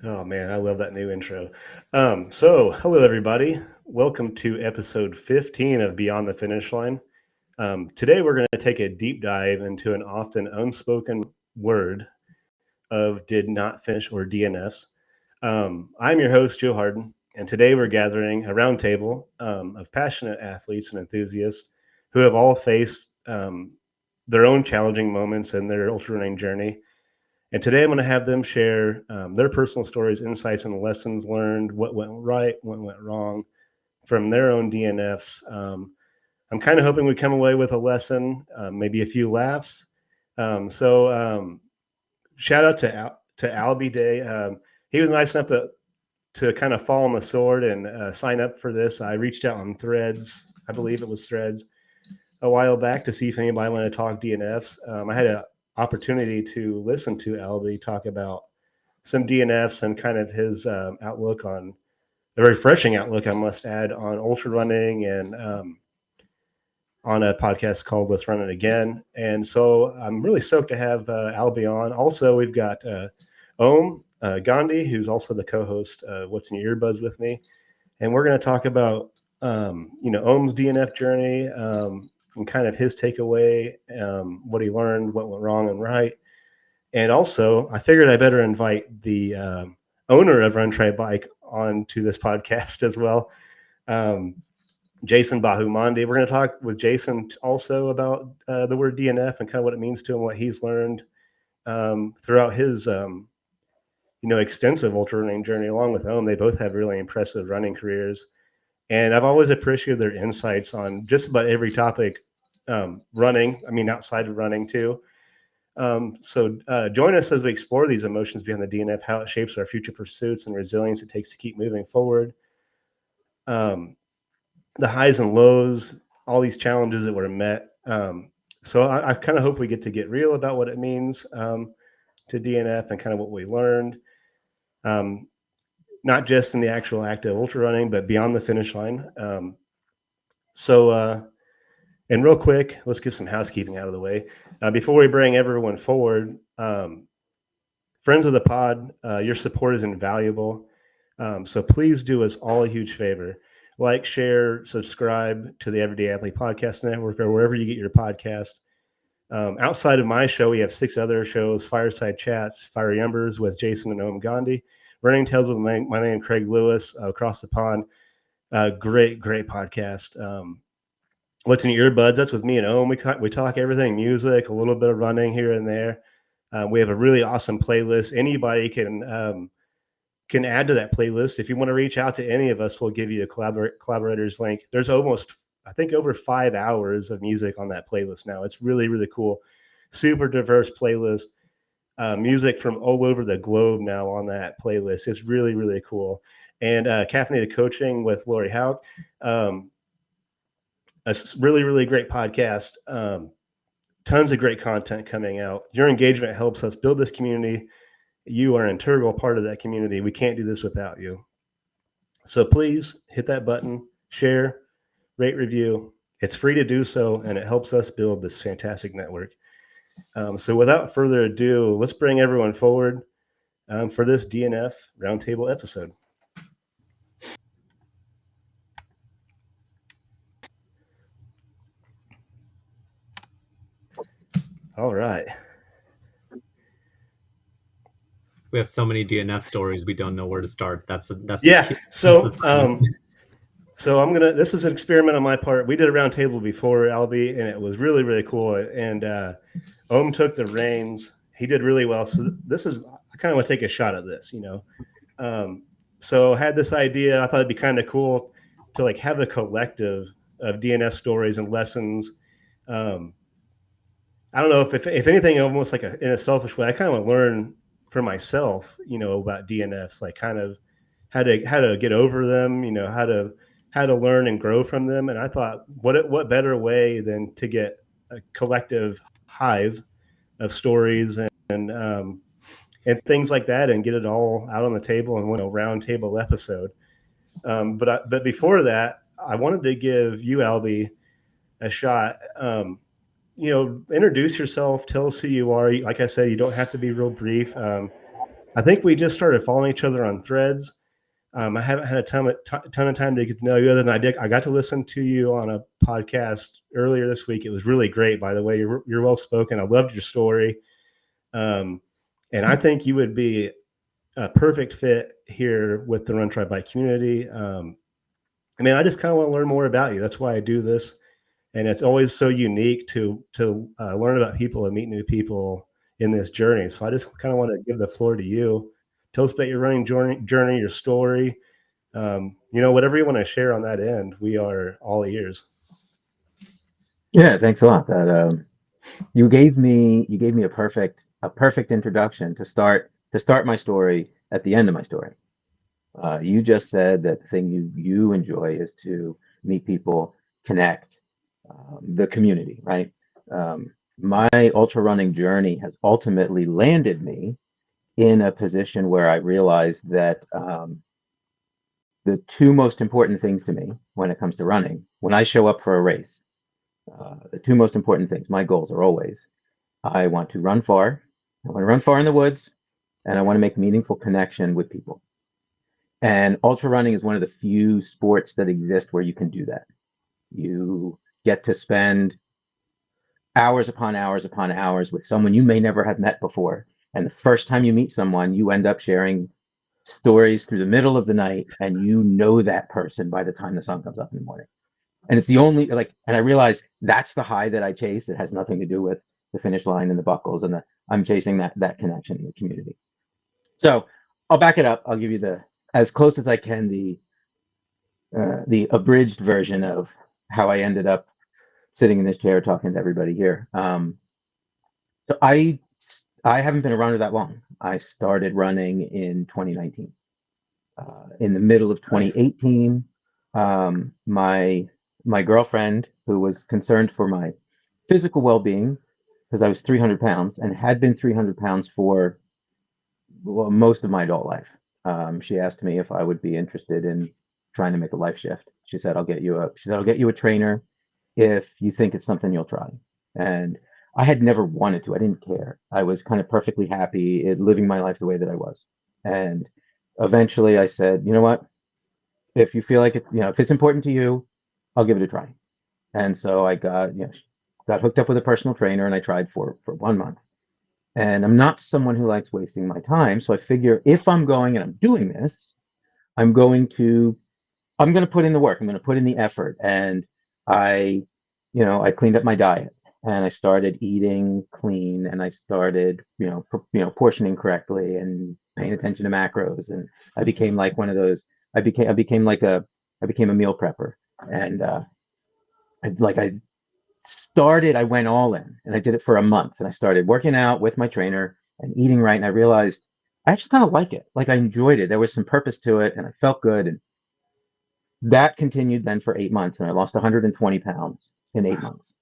Oh man, I love that new intro. Hello everybody. Welcome to episode 15 of Beyond the Finish Line. Today we're going to take a deep dive into an often unspoken word of did not finish or DNFs. I'm your host, Joe Hardin, and today we're gathering a roundtable of passionate athletes and enthusiasts who have all faced their own challenging moments in their ultra running journey. And today I'm going to have them share their personal stories, insights, and lessons learned, what went right, what went wrong from their own DNFs. I'm kind of hoping we come away with a lesson, maybe a few laughs. Shout out to Albie Day. He was nice enough to kind of fall on the sword and sign up for this. I reached out on Threads, I believe it was Threads, a while back to see if anybody wanted to talk DNFs. I had an opportunity to listen to Albie talk about some DNFs and kind of his outlook on a refreshing outlook, I must add, on ultra running and on a podcast called Let's Run It Again. And so I'm really stoked to have Albie on. Also, we've got Aum Gandhi, who's also the co-host of What's in Your Earbuds with me. And we're going to talk about, Aum's DNF journey, and kind of his takeaway, what he learned, what went wrong and right. And also, I figured I better invite the owner of Run Try Bike onto this podcast as well, Jason Bahamundi. We're going to talk with Jason also about the word DNF and kind of what it means to him, what he's learned throughout his extensive ultra running journey along with Aum. They both have really impressive running careers. And I've always appreciated their insights on just about every topic, running, outside of running too. Join us as we explore these emotions behind the DNF, how it shapes our future pursuits and resilience it takes to keep moving forward. The highs and lows, all these challenges that were met. I kind of hope we get real about what it means to DNF and kind of what we learned. Not just in the actual act of ultra running, but beyond the finish line. And real quick, let's get some housekeeping out of the way. Before we bring everyone forward, friends of the pod, your support is invaluable. So please do us all a huge favor. Like, share, subscribe to the Everyday Athlete Podcast Network or wherever you get your podcast. Outside of my show, we have 6 other shows: Fireside Chats, Fiery Embers with Jason and Aum Gandhi, Running Tales with my man Craig Lewis, Across the Pond. Great podcast. What's in Your Earbuds? That's with me and Aum. We talk everything music, a little bit of running here and there. We have a really awesome playlist. Anybody can add to that playlist. If you want to reach out to any of us, we'll give you a collaborators link. There's almost, I think, over 5 hours of music on that playlist now. It's really, really cool. Super diverse playlist. Music from all over the globe now on that playlist. It's really, really cool. And Caffeinated Coaching with Lori Hauk. A really, really great podcast. Tons of great content coming out. Your engagement helps us build this community. You are an integral part of that community. We can't do this without you. So please hit that button, share, rate, review. It's free to do so, and it helps us build this fantastic network. So without further ado, let's bring everyone forward for this DNF Roundtable episode. All right. We have so many DNF stories, we don't know where to start. That's yeah. So I'm gonna. This is an experiment on my part. We did a roundtable before, Albie, and it was really, really cool. And Aum took the reins. He did really well. So this is. I kind of want to take a shot at this, So I had this idea. I thought it'd be kind of cool to like have a collective of DNF stories and lessons. I don't know if anything, almost like in a selfish way, I kind of want to learn for myself, about DNFs, like kind of how to get over them, how to learn and grow from them. And I thought, what better way than to get a collective hive of stories and things like that, and get it all out on the table in one round table episode. But before that, I wanted to give you, Albie, a shot. Introduce yourself. Tell us who you are. Like I said, you don't have to be real brief. I think we just started following each other on Threads. I haven't had a ton of time to get to know you, other than I got to listen to you on a podcast earlier this week. It was really great, by the way. You're well spoken. I loved your story, and I think you would be a perfect fit here with the Run Try Bike community. I mean, I just kind of want to learn more about you. That's why I do this, and it's always so unique to learn about people and meet new people in this journey. So I just kind of want to give the floor to you. Tell us about your running journey, your story. Whatever you want to share on that end, we are all ears. Yeah, thanks a lot. That you gave me a perfect introduction to start my story at the end of my story. You just said that the thing you enjoy is to meet people, connect, the community, right? My ultra running journey has ultimately landed me in a position where I realized that the two most important things to me when it comes to running, when I show up for a race, the two most important things, my goals are always, I want to run far, I want to run far in the woods, and I want to make meaningful connection with people. And ultra running is one of the few sports that exist where you can do that. You get to spend hours upon hours upon hours with someone you may never have met before. And the first time you meet someone, you end up sharing stories through the middle of the night, and you know that person by the time the sun comes up in the morning. And it's the only, and I realize that's the high that I chase. It has nothing to do with the finish line and the buckles, and I'm chasing that connection in the community. So I'll back it up. I'll give you as close as I can, the abridged version of how I ended up sitting in this chair talking to everybody here. So I haven't been a runner that long. I started running in 2019. In the middle of 2018, my girlfriend, who was concerned for my physical well-being, because I was 300 pounds and had been 300 pounds for most of my adult life, she asked me if I would be interested in trying to make a life shift. She said, I'll get you a trainer if you think it's something you'll try. And I had never wanted to. I didn't care. I was kind of perfectly happy living my life the way that I was. And eventually I said, you know what? If you feel like it, if it's important to you, I'll give it a try. And so I got hooked up with a personal trainer, and I tried for 1 month. And I'm not someone who likes wasting my time. So I figure if I'm going and I'm doing this, I'm going to put in the work. I'm going to put in the effort. And I cleaned up my diet, and I started eating clean, and I started, portioning correctly and paying attention to macros. And I became like one of those, I became a meal prepper. And I went all in, and I did it for a month, and I started working out with my trainer and eating right. And I realized I actually kind of like it. Like, I enjoyed it. There was some purpose to it, and I felt good. And that continued then for 8 months, and I lost 120 pounds in 8 months.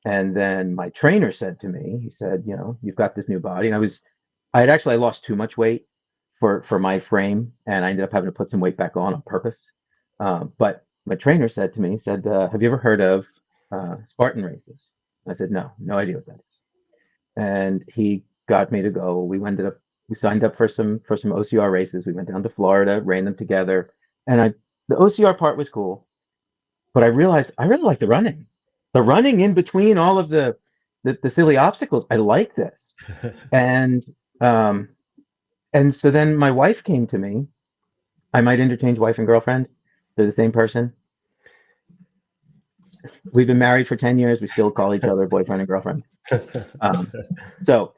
And then my trainer said to me, he said, you've got this new body. And I lost too much weight for my frame, and I ended up having to put some weight back on purpose. But my trainer said to me, have you ever heard of Spartan races? I said, no idea what that is. And he got me to go. We signed up for some OCR races. We went down to Florida, ran them together. And the OCR part was cool, but I realized I really like the running. The running in between all of the silly obstacles. I like this. And so then my wife came to me. I might interchange wife and girlfriend. They're the same person. We've been married for 10 years. We still call each other boyfriend and girlfriend. So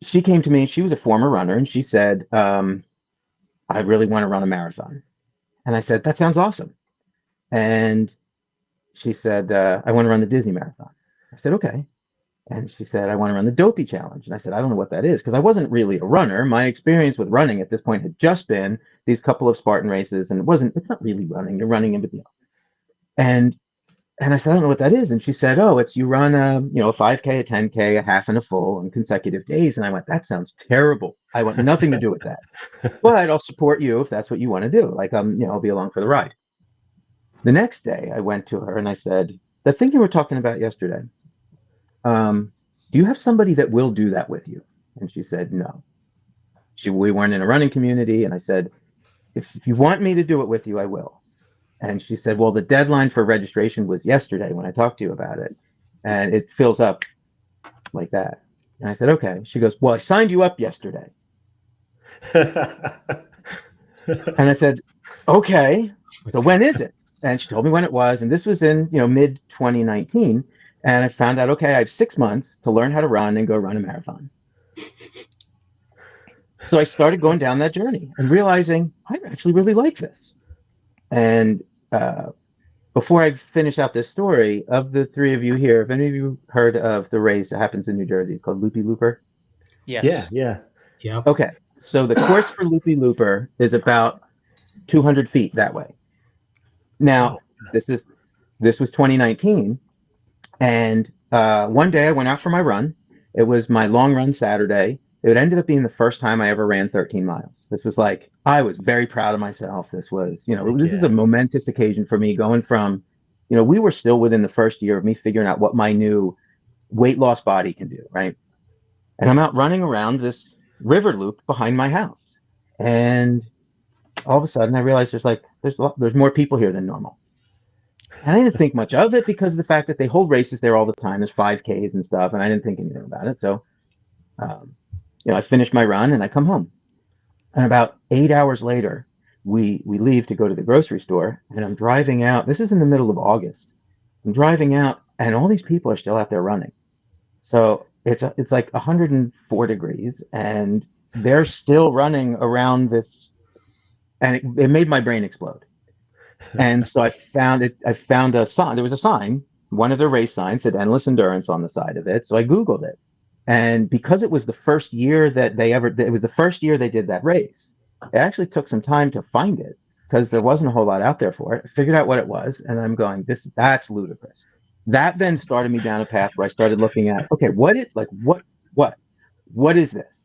she came to me. She was a former runner, and she said, I really want to run a marathon. And I said, that sounds awesome. And she said, I want to run the Disney Marathon. I said, okay. And she said, I want to run the Dopey Challenge. And I said, I don't know what that is, because I wasn't really a runner. My experience with running at this point had just been these couple of Spartan races, and it's not really running. You're running in between. And I said, I don't know what that is. And she said, oh, it's you run a 5K, a 10K, a half, and a full on consecutive days. And I went, that sounds terrible. I want nothing to do with that. But I'll support you if that's what you want to do. Like, I'll be along for the ride. The next day I went to her and I said, the thing you were talking about yesterday, do you have somebody that will do that with you? And she said, no. We weren't in a running community, and I said, if you want me to do it with you, I will. And she said, well, the deadline for registration was yesterday when I talked to you about it, and it fills up like that. And I said, okay. She goes, well, I signed you up yesterday. And I said, okay, so when is it? And she told me when it was, and this was in mid 2019. And I found out, okay, I have 6 months to learn how to run and go run a marathon. So I started going down that journey and realizing I actually really like this. And before I finish out this story, of the three of you here, have any of you heard of the race that happens in New Jersey? It's called Loopy Looper. Yes. Yeah. Okay, so the course for Loopy Looper is about 200 feet that way. Now, this was 2019, and one day I went out for my run. It was my long run Saturday. It ended up being the first time I ever ran 13 miles. This was like, I was very proud of myself. This was, this was a momentous occasion for me, going from, we were still within the first year of me figuring out what my new weight loss body can do, right? And I'm out running around this river loop behind my house. And all of a sudden I realized there's more people here than normal. And I didn't think much of it because of the fact that they hold races there all the time. There's 5Ks and stuff, and I didn't think anything about it. So, I finished my run and I come home. And about 8 hours later, we leave to go to the grocery store, and I'm driving out. This is in the middle of August. I'm driving out, and all these people are still out there running. So it's like 104 degrees, and they're still running around this, and it made my brain explode. And so I found a sign. There was a sign, one of their race signs said endless endurance on the side of it. So I Googled it. And because it was the first year it was the first year they did that race, it actually took some time to find it because there wasn't a whole lot out there for it. I figured out what it was, and I'm going, that's ludicrous. That then started me down a path where I started looking at, okay, what is this?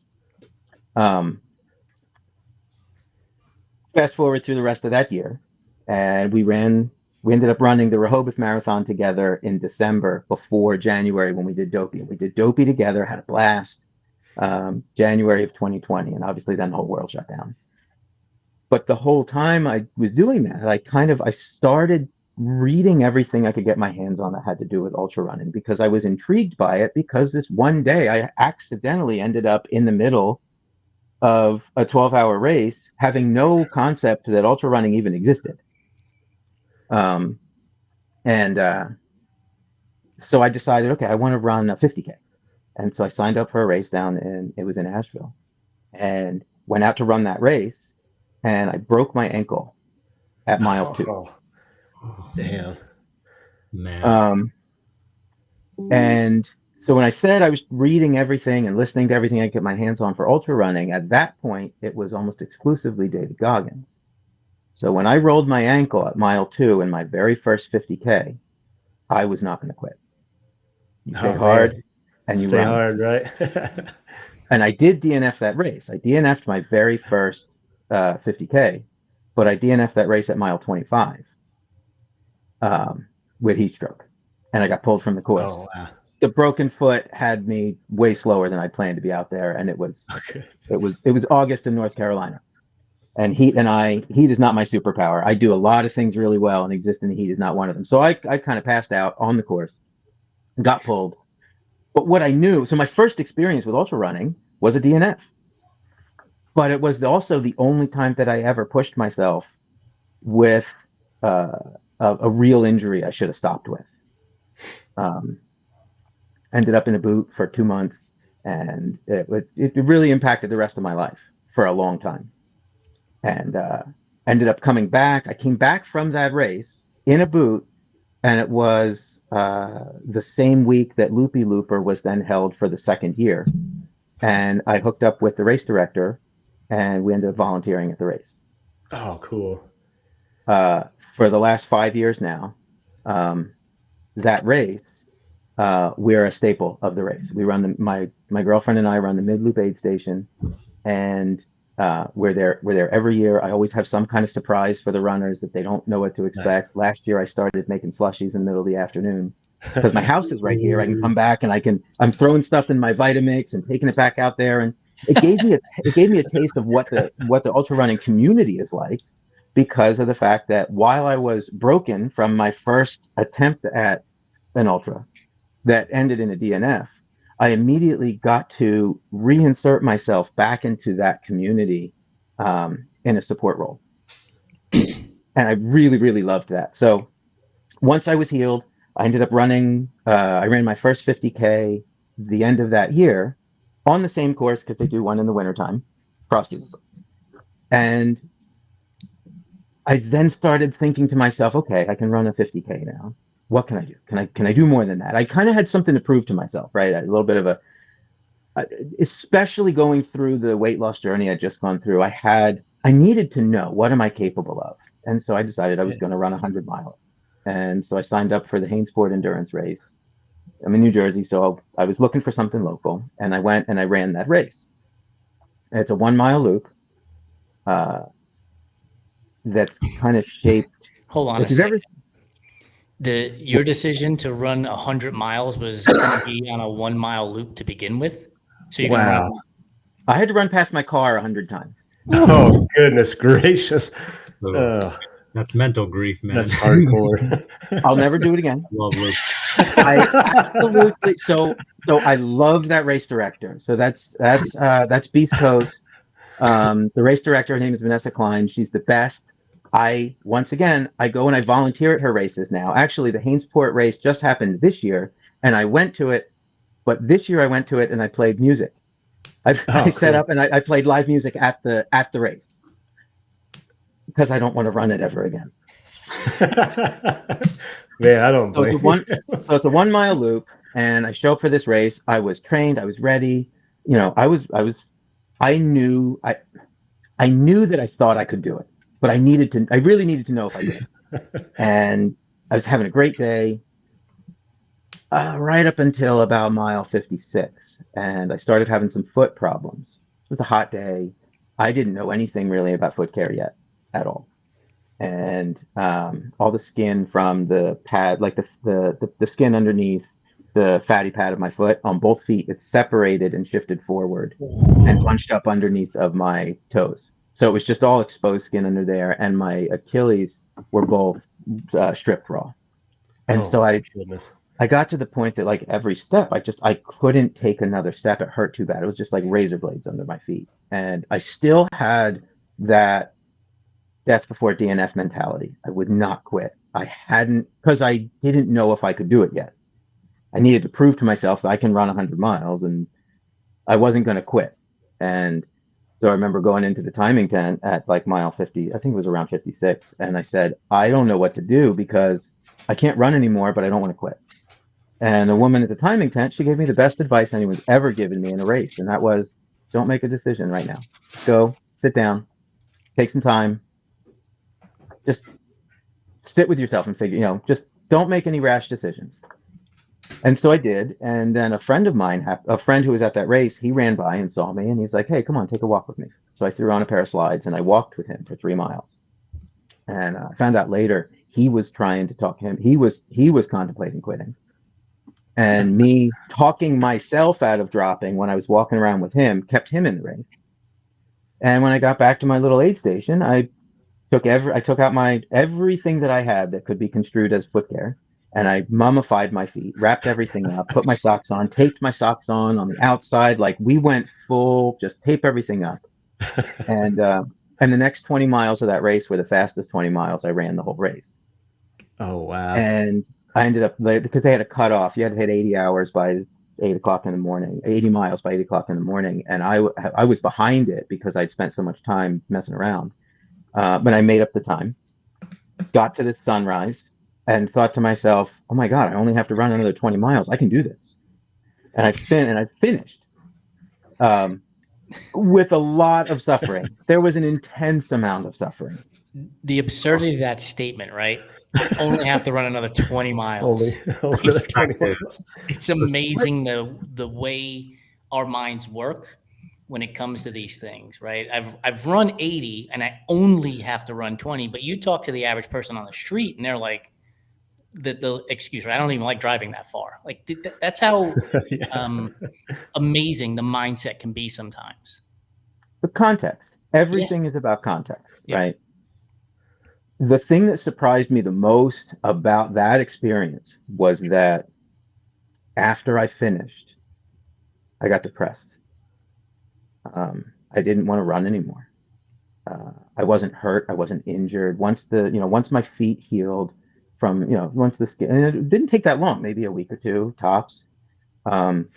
Fast forward through the rest of that year, and we ended up running the Rehoboth Marathon together in December before January when we did Dopey. We did Dopey together, had a blast, January of 2020, and obviously then the whole world shut down. But the whole time I was doing that, I started reading everything I could get my hands on that had to do with ultra running because I was intrigued by it, because this one day I accidentally ended up in the middle of a 12-hour race having no concept that ultra running even existed. So I decided, okay, I want to run a 50K. And so I signed up for a race it was in Asheville, and went out to run that race, and I broke my ankle at mile 2. Oh, damn. Man. And so when I said I was reading everything and listening to everything I could get my hands on for ultra running, at that point, it was almost exclusively David Goggins. So when I rolled my ankle at mile 2 in my very first 50K, I was not going to quit. You stay hard and you stay run. hard, right? And I did DNF that race. I DNF'd my very first 50K, but I DNF'd that race at mile 25 with heat stroke, and I got pulled from the course. Oh, wow. The broken foot had me way slower than I planned to be out there, and it was August in North Carolina. And heat is not my superpower. I do a lot of things really well, and existing in the heat is not one of them. So I kind of passed out on the course, got pulled. But what I knew, so my first experience with ultra running was a DNF. But it was also the only time that I ever pushed myself with a real injury I should have stopped with. Ended up in a boot for 2 months, and it really impacted the rest of my life for a long time. And ended up coming back. I came back from that race in a boot, and it was the same week that Loopy Looper was then held for the second year. And I hooked up with the race director, and we ended up volunteering at the race. Oh, cool. For the last 5 years now, that race, we're a staple of the race. We run my girlfriend and I run the mid-loop aid station, and we're there every year. I always have some kind of surprise for the runners that they don't know what to expect. Nice. Last year I started making slushies in the middle of the afternoon because my house is right here. I can come back and I'm throwing stuff in my Vitamix and taking it back out there. And it gave me a taste of what the ultra running community is like, because of the fact that while I was broken from my first attempt at an ultra that ended in a DNF, I immediately got to reinsert myself back into that community in a support role. And I really, really loved that. So once I was healed, I ended up running, I ran my first 50K the end of that year on the same course, because they do one in the wintertime, Frosty. And I then started thinking to myself, okay, I can run a 50K now. What can I do? Can I do more than that? I kind of had something to prove to myself, right? A little bit of especially going through the weight loss journey I'd just gone through, I needed to know, what am I capable of? And so I decided I was going to run a 100-mile. And so I signed up for the Hainsport endurance race. I'm in New Jersey, so I was looking for something local, and I went and I ran that race. It's a 1-mile loop that's kind of shaped. Hold on a second. Your decision to run 100 miles was going to be on a 1-mile loop to begin with. So you're going to run. I had to run past my car 100 times. Oh, goodness gracious. That's mental grief, man. That's hardcore. I'll never do it again. Love Luke. I absolutely. So I love that race director. So that's Beast Coast. The race director, her name is Vanessa Klein. She's the best. Once again, I go and I volunteer at her races now. Actually, the Hainsport race just happened this year, and I went to it. But this year I went to it and I played music. I set up and I played live music at the race, because I don't want to run it ever again. Man, I don't blame so it's a 1-mile loop, and I show up for this race. I was trained. I was ready. You know, I knew that I thought I could do it, but I really needed to know if I did. And I was having a great day. Right up until about mile 56, and I started having some foot problems. It was a hot day. I didn't know anything really about foot care yet at all, and all the skin from the pad, like the skin underneath the fatty pad of my foot on both feet, it's separated and shifted forward and bunched up underneath of my toes. So it was just all exposed skin under there, and my Achilles were both stripped raw. And so I got to the point that, like, every step, I couldn't take another step. It hurt too bad. It was just like razor blades under my feet. And I still had that death before DNF mentality. I would not quit. Because I didn't know if I could do it yet. I needed to prove to myself that I can run 100 miles, and I wasn't going to quit. And so I remember going into the timing tent at like mile 50, I think it was around 56. And I said, I don't know what to do, because I can't run anymore, but I don't want to quit. And a woman at the timing tent, she gave me the best advice anyone's ever given me in a race. And that was, don't make a decision right now. Go, sit down, take some time. Just sit with yourself and figure, just don't make any rash decisions. And so I did. And then a friend of mine, a friend who was at that race, he ran by and saw me, and he's like, hey, come on, take a walk with me. So I threw on a pair of slides and I walked with him for 3 miles. And I found out later he was trying to talk him. He was contemplating quitting. And me talking myself out of dropping when I was walking around with him kept him in the race. And when I got back to my little aid station, I took out everything that I had that could be construed as foot care, and I mummified my feet, wrapped everything up, put my socks on, taped my socks on the outside. Like, we went full, just tape everything up. And the next 20 miles of that race were the fastest 20 miles I ran the whole race. Oh, wow. And I ended up, because they had a cutoff. You had to hit 80 hours by 8 o'clock in the morning, 80 miles by 8 o'clock in the morning. And I was behind it because I'd spent so much time messing around. But I made up the time, got to this sunrise, and thought to myself, oh my God, I only have to run another 20 miles. I can do this. And I finished with a lot of suffering. There was an intense amount of suffering. The absurdity of that statement, right? Only have to run another 20 miles. Only 20 miles. It's amazing the way our minds work when it comes to these things, right? I've run 80 and I only have to run 20, but you talk to the average person on the street and they're like, the excuse, right? I don't even like driving that far. Like that's how Yeah. amazing the mindset can be sometimes. The context. Everything is about context, Yeah. right? The thing that surprised me the most about that experience was that after I finished, I got depressed. I didn't want to run anymore. I wasn't hurt. I wasn't injured. Once my feet healed from, once the skin, and it didn't take that long, maybe a week or two tops. Um,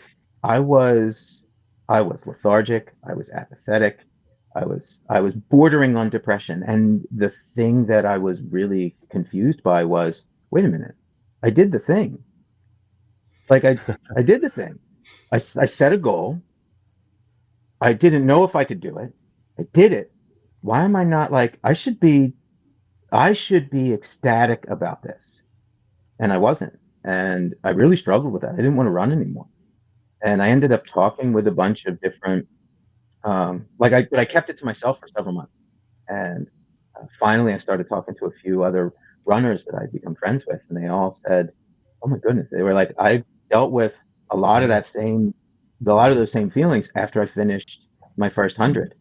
I was lethargic. I was apathetic. I was bordering on depression. And the thing that I was really confused by was, wait a minute, I did the thing. Like I did the thing. I set a goal. I didn't know if I could do it. I did it. Why am I not like, I should be ecstatic about this. And I wasn't. And I really struggled with that. I didn't want to run anymore. And I ended up talking with a bunch of different, but I kept it to myself for several months. And finally, I started talking to a few other runners that I'd become friends with. And they all said, oh my goodness, they were like, I dealt with a lot of those same feelings after I finished my first 100.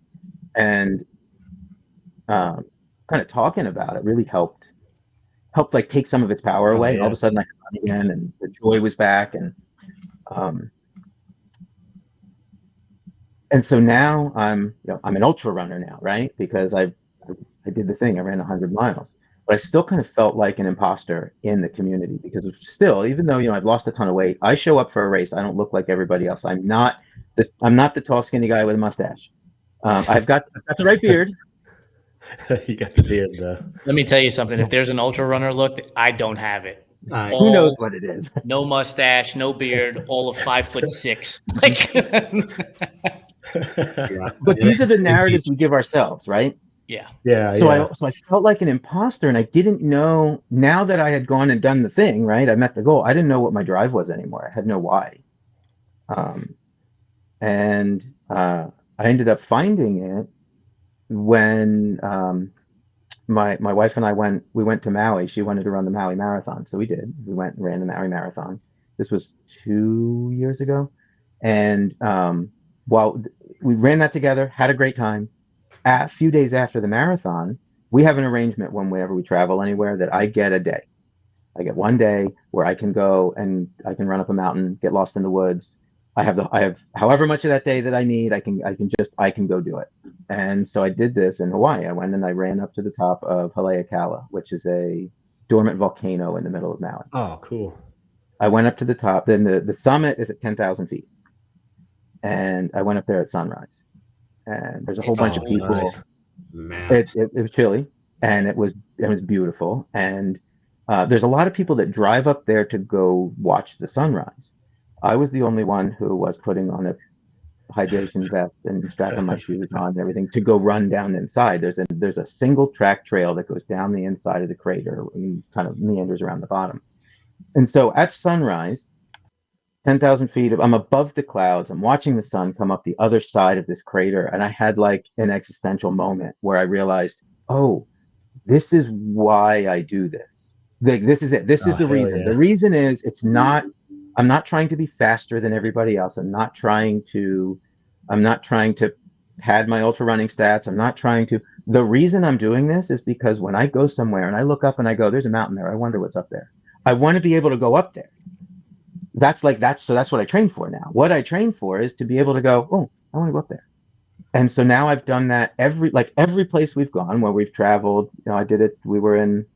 And kind of talking about it really helped like take some of its power away. And all of a sudden I could run again and the joy was back. And so now I'm an ultra runner now, right? Because I did the thing. I ran 100 miles, but I still kind of felt like an imposter in the community because still, even though I've lost a ton of weight, I show up for a race. I don't look like everybody else. I'm not the tall, skinny guy with a mustache. I've got the right beard. You got the beard though. Let me tell you something. If there's an ultra runner look, I don't have it. Who knows what it is? No mustache, no beard, all of 5'6". Like, But these are the narratives we give ourselves, right? Yeah. So I felt like an imposter, and I didn't know. Now that I had gone and done the thing, right? I met the goal. I didn't know what my drive was anymore. I had no why. And I ended up finding it when my wife and I went to Maui. She wanted to run the Maui Marathon, so we did. We went and ran the Maui Marathon. This was 2 years ago, and while we ran that together, had a great time. A few days after the marathon, we have an arrangement whenever we travel anywhere that I get a day. I get one day where I can go and I can run up a mountain, get lost in the woods. I have however much of that day that I need. I can go do it. And so I did this in Hawaii. I went and I ran up to the top of Haleakala, which is a dormant volcano in the middle of Maui. Oh, cool. I went up to the top. Then the summit is at 10,000 feet. And I went up there at sunrise. And there's a whole bunch of people. Nice. It was chilly, and it was beautiful. And there's a lot of people that drive up there to go watch the sunrise. I was the only one who was putting on a hydration vest and strapping my shoes on and everything to go run down inside. There's a single track trail that goes down the inside of the crater and kind of meanders around the bottom. And so at sunrise, 10,000 feet, I'm above the clouds. I'm watching the sun come up the other side of this crater. And I had like an existential moment where I realized, oh, this is why I do this. This is it. This is the reason. Yeah. The reason is I'm not trying to be faster than everybody else. I'm not trying to pad my ultra running stats. The reason I'm doing this is because when I go somewhere and I look up and I go, there's a mountain there. I wonder what's up there. I want to be able to go up there. That's what I train for now. What I train for is to be able to go, oh, I want to go up there. And so now I've done that every place we've gone where we've traveled. I did it. We were in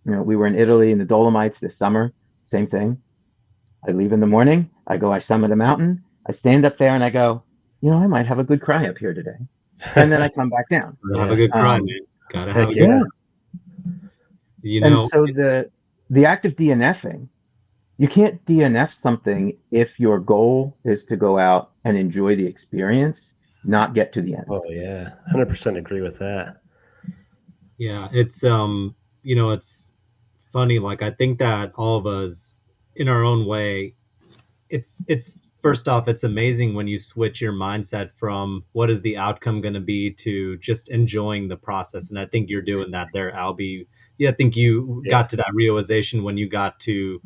Italy in the Dolomites this summer. Same thing. I leave in the morning. I summit a mountain. I stand up there and I go, I might have a good cry up here today. And then I come back down. Have a good cry, man. Gotta have a good cry. And so the act of DNFing, you can't DNF something if your goal is to go out and enjoy the experience, not get to the end. Oh yeah, 100% agree with that. Yeah, it's it's funny. Like I think that all of us, in our own way, it's first off, it's amazing when you switch your mindset from what is the outcome going to be to just enjoying the process. And I think you're doing that there, Albie, I think you got to that realization when you got to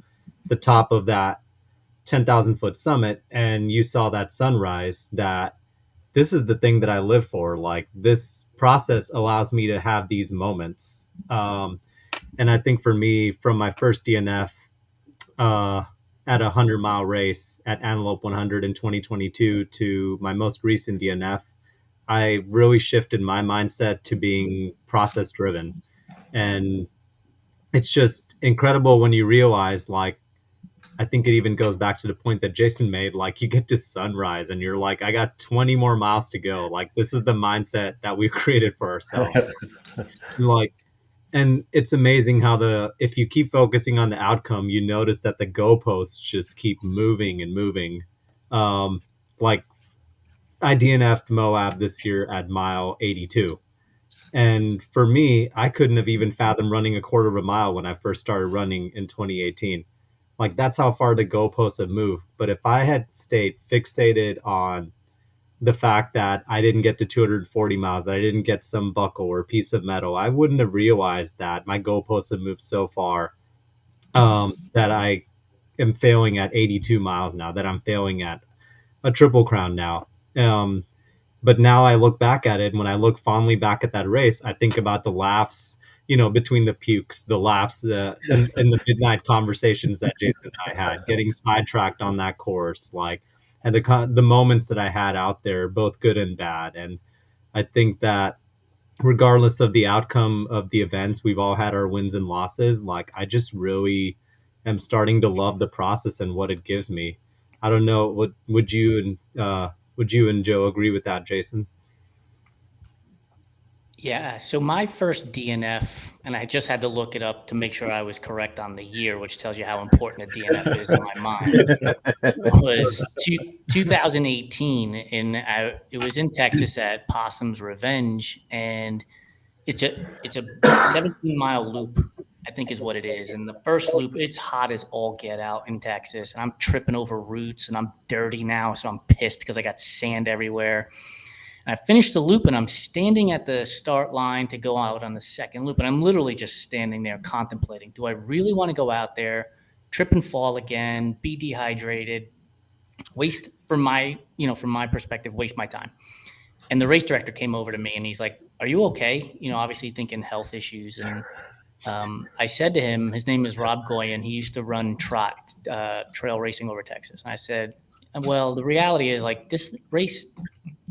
the top of that 10,000 foot summit and you saw that sunrise, that this is the thing that I live for. Like, this process allows me to have these moments. And I think for me, from my first DNF at a 100-mile race at Antelope 100 in 2022 to my most recent DNF, I really shifted my mindset to being process driven. And it's just incredible when you realize, like, I think it even goes back to the point that Jason made, like, you get to sunrise and you're like, I got 20 more miles to go. Like, this is the mindset that we've created for ourselves. Like, and it's amazing how if you keep focusing on the outcome, you notice that the goalposts just keep moving and moving. Like, I DNF'd Moab this year at mile 82. And for me, I couldn't have even fathomed running a quarter of a mile when I first started running in 2018. Like, that's how far the goalposts have moved. But if I had stayed fixated on the fact that I didn't get to 240 miles, that I didn't get some buckle or piece of metal, I wouldn't have realized that my goalposts have moved so far, that I am failing at 82 miles now, that I'm failing at a Triple Crown now. But now I look back at it, and when I look fondly back at that race, I think about the laughs, between the pukes, the laughs, and the midnight conversations that Jason and I had, getting sidetracked on that course, like, and the moments that I had out there, both good and bad. And I think that regardless of the outcome of the events, we've all had our wins and losses. Like, I just really am starting to love the process and what it gives me. I don't know. Would you and Joe agree with that, Jason? Yeah. So my first DNF, and I just had to look it up to make sure I was correct on the year, which tells you how important a DNF is in my mind, was 2018. It was in Texas at Possum's Revenge. And it's a 17-mile loop, I think is what it is. And the first loop, it's hot as all get out in Texas. And I'm tripping over roots and I'm dirty now. So I'm pissed because I got sand everywhere. And I finished the loop and I'm standing at the start line to go out on the second loop. And I'm literally just standing there contemplating, do I really want to go out there, trip and fall again, be dehydrated, waste from my perspective, waste my time. And the race director came over to me and he's like, are you okay? Obviously thinking health issues. And I said to him, his name is Rob Goyen. He used to run trail racing over Texas. And I said, well, the reality is, like, this race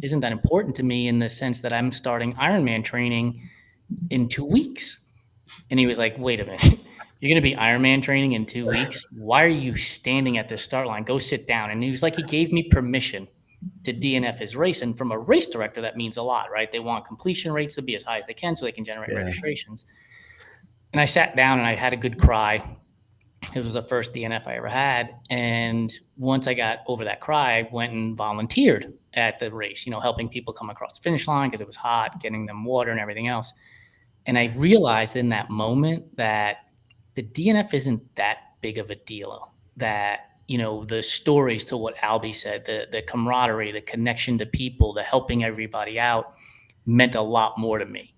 isn't that important to me in the sense that I'm starting Ironman training in 2 weeks. And he was like, wait a minute, you're going to be Ironman training in 2 weeks? Why are you standing at the start line? Go sit down. And he was like, he gave me permission to DNF his race. And from a race director, that means a lot, right? They want completion rates to be as high as they can so they can generate registrations. And I sat down and I had a good cry. It was the first DNF I ever had. And once I got over that cry, I went and volunteered at the race, helping people come across the finish line because it was hot, getting them water and everything else. And I realized in that moment that the DNF isn't that big of a deal, that, the stories, to what Albie said, the camaraderie, the connection to people, the helping everybody out meant a lot more to me.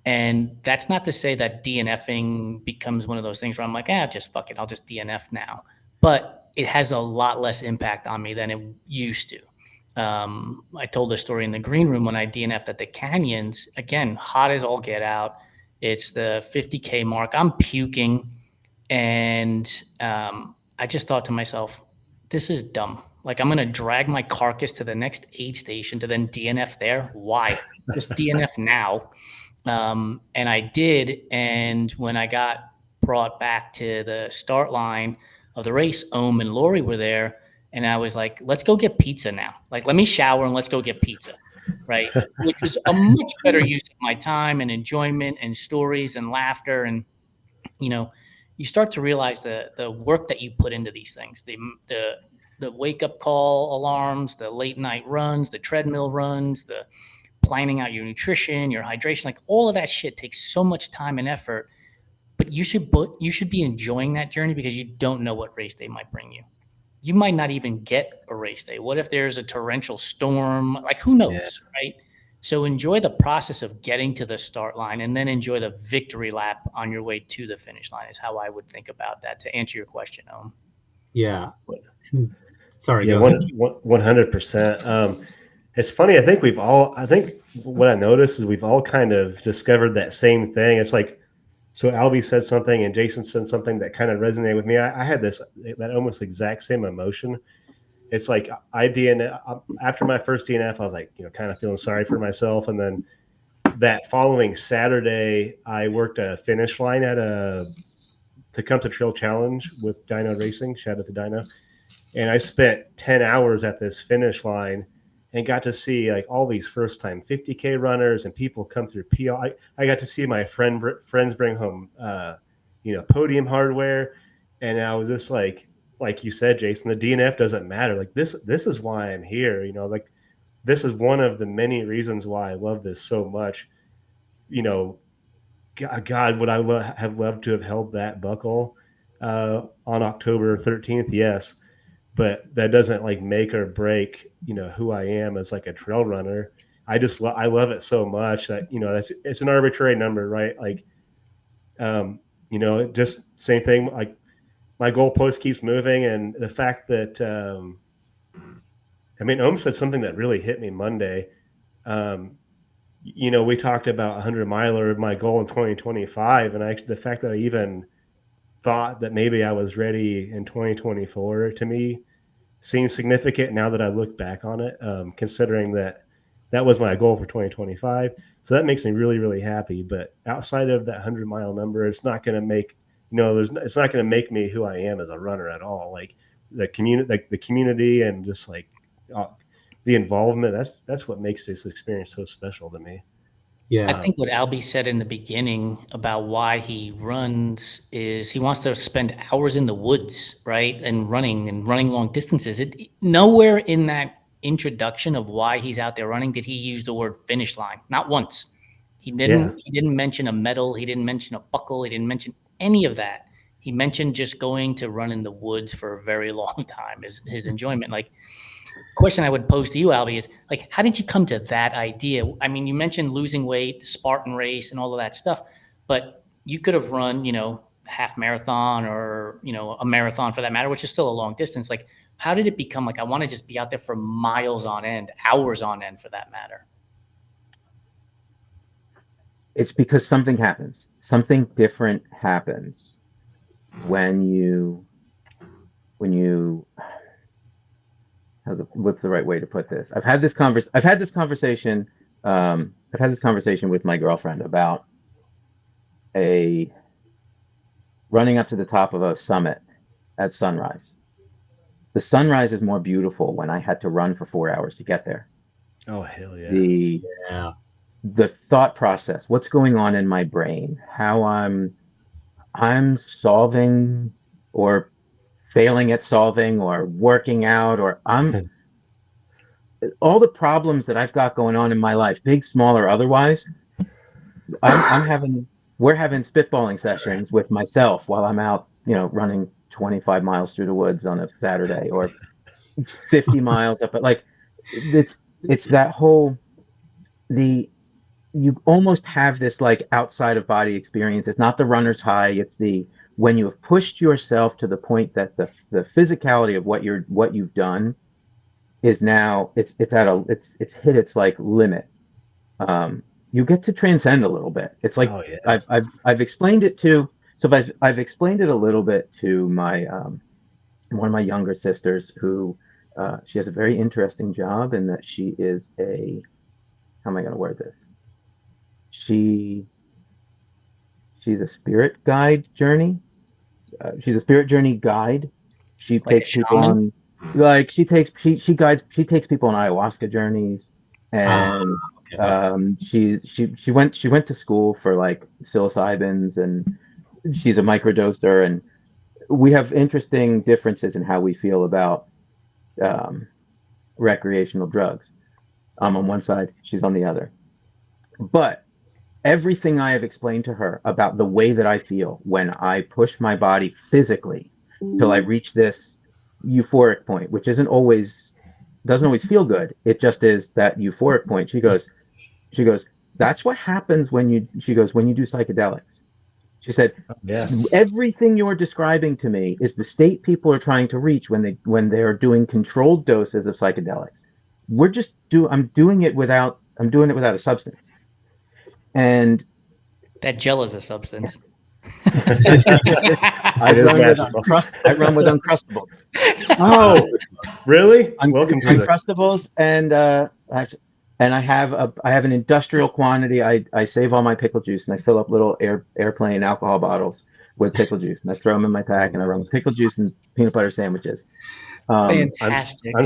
And that's not to say that DNFing becomes one of those things where I'm like, just fuck it, I'll just DNF now. But it has a lot less impact on me than it used to. I told this story in the green room when I DNF'd at the Canyons. Again, hot as all get out. It's the 50K mark. I'm puking. And I just thought to myself, this is dumb. Like, I'm going to drag my carcass to the next aid station to then DNF there. Why? Just DNF now. And I did. And when I got brought back to the start line of the race, Aum and Lori were there. And I was like, let's go get pizza now. Like, let me shower and let's go get pizza. Right. Which was a much better use of my time and enjoyment and stories and laughter. And, you start to realize the work that you put into these things, the wake up call alarms, the late night runs, the treadmill runs, the planning out your nutrition, your hydration, like all of that shit takes so much time and effort, but you should be enjoying that journey because you don't know what race day might bring you. You might not even get a race day. What if there's a torrential storm? Like, who knows, right? So enjoy the process of getting to the start line, and then enjoy the victory lap on your way to the finish line is how I would think about that, to answer your question, Aum. Yeah. Sorry, Yeah, go ahead. 100%. It's funny. I think what I noticed is we've all kind of discovered that same thing. It's like, so Albie said something and Jason said something that kind of resonated with me. I had that almost exact same emotion. It's like after my first DNF, I was like, kind of feeling sorry for myself. And then that following Saturday, I worked a finish line to come to Trail Challenge with Dyno Racing. Shout out to Dyno. And I spent 10 hours at this finish line and got to see like all these first time 50K runners and people come through PR. I got to see my friends bring home, podium hardware. And I was just like you said, Jason, the DNF doesn't matter. Like this is why I'm here. Like this is one of the many reasons why I love this so much. God, would I have loved to have held that buckle on October 13th? Yes. But that doesn't like make or break, who I am as like a trail runner. I love it so much that, it's an arbitrary number, right? Like, just same thing. Like my goalpost keeps moving. And the fact that, Aum said something that really hit me Monday. We talked about 100 miler, my goal in 2025. And the fact that I even thought that maybe I was ready in 2024 to me seems significant now that I look back on it, considering that was my goal for 2025. So that makes me really, really happy. But outside of that 100-mile number, it's not going to make, it's not going to make me who I am as a runner at all. Like the community and just like the involvement, that's what makes this experience so special to me. Yeah. I think what Albie said in the beginning about why he runs is he wants to spend hours in the woods, right? And running long distances. Nowhere in that introduction of why he's out there running did he use the word finish line. Not once. He didn't mention a medal. He didn't mention a buckle. He didn't mention any of that. He mentioned just going to run in the woods for a very long time is his enjoyment. Like, question I would pose to you, Albie, is like, how did you come to that idea? I mean, you mentioned losing weight, the Spartan race, and all of that stuff, but you could have run, half marathon or, a marathon for that matter, which is still a long distance. Like, how did it become like, I want to just be out there for miles on end, hours on end for that matter? It's because something happens. Something different happens when you what's the right way to put this? I've had this conversation with my girlfriend about running up to the top of a summit at sunrise. The sunrise is more beautiful when I had to run for 4 hours to get there. Oh, hell yeah. The thought process, what's going on in my brain, how I'm solving or failing at solving or working out, or all the problems that I've got going on in my life, big, small, or otherwise, we're having spitballing sessions with myself while I'm out, running 25 miles through the woods on a Saturday or 50 miles up. But like, it's that whole, you almost have this like outside of body experience. It's not the runner's high. It's when you have pushed yourself to the point that the physicality of what you've done is now it's hit its like limit. You get to transcend a little bit. It's like, I've explained it to, I've explained it a little bit to my one of my younger sisters who she has a very interesting job in that she is how am I going to word this? She's a spirit guide journey. She's a spirit journey guide. She takes people on, like she takes people on ayahuasca journeys, and she went to school for like psilocybins, and she's a microdoser, and we have interesting differences in how we feel about recreational drugs. I'm on one side, she's on the other, but everything I have explained to her about the way that I feel when I push my body physically till I reach this euphoric point, which doesn't always feel good. It just is that euphoric point. She goes, She goes, that's what happens when you do psychedelics. She said, Yeah. everything you're describing to me is the state people are trying to reach when they are doing controlled doses of psychedelics. I'm doing it without a substance. And That gel is a substance. I run with Uncrustables. Oh, really? Welcome to Uncrustables, and I have an industrial quantity. I save all my pickle juice, and I fill up little airplane alcohol bottles with pickle juice, and I throw them in my pack, and I run with pickle juice and peanut butter sandwiches. Fantastic. I'm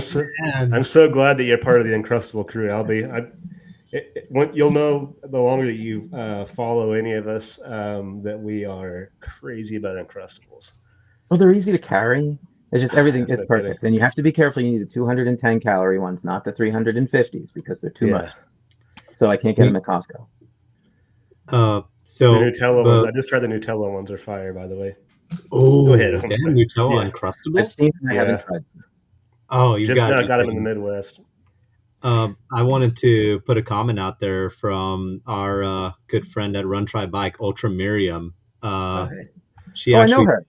so glad that you're part of the Uncrustable crew, Albie. You'll know the longer that you follow any of us that we are crazy about Uncrustables. Well, they're easy to carry. It's just everything is perfect. And you have to be careful. You need the 210 calorie ones, not the 350s, because they're too much. So I can't get them at Costco. So the Nutella ones, I just tried the Nutella ones. Are fire, by the way. Oh, go ahead. They have Nutella Uncrustables? I've seen them, I haven't tried them. Oh, you just got them in the Midwest. I wanted to put a comment out there from our good friend at Run Try Bike, Ultra Miriam. She I know her.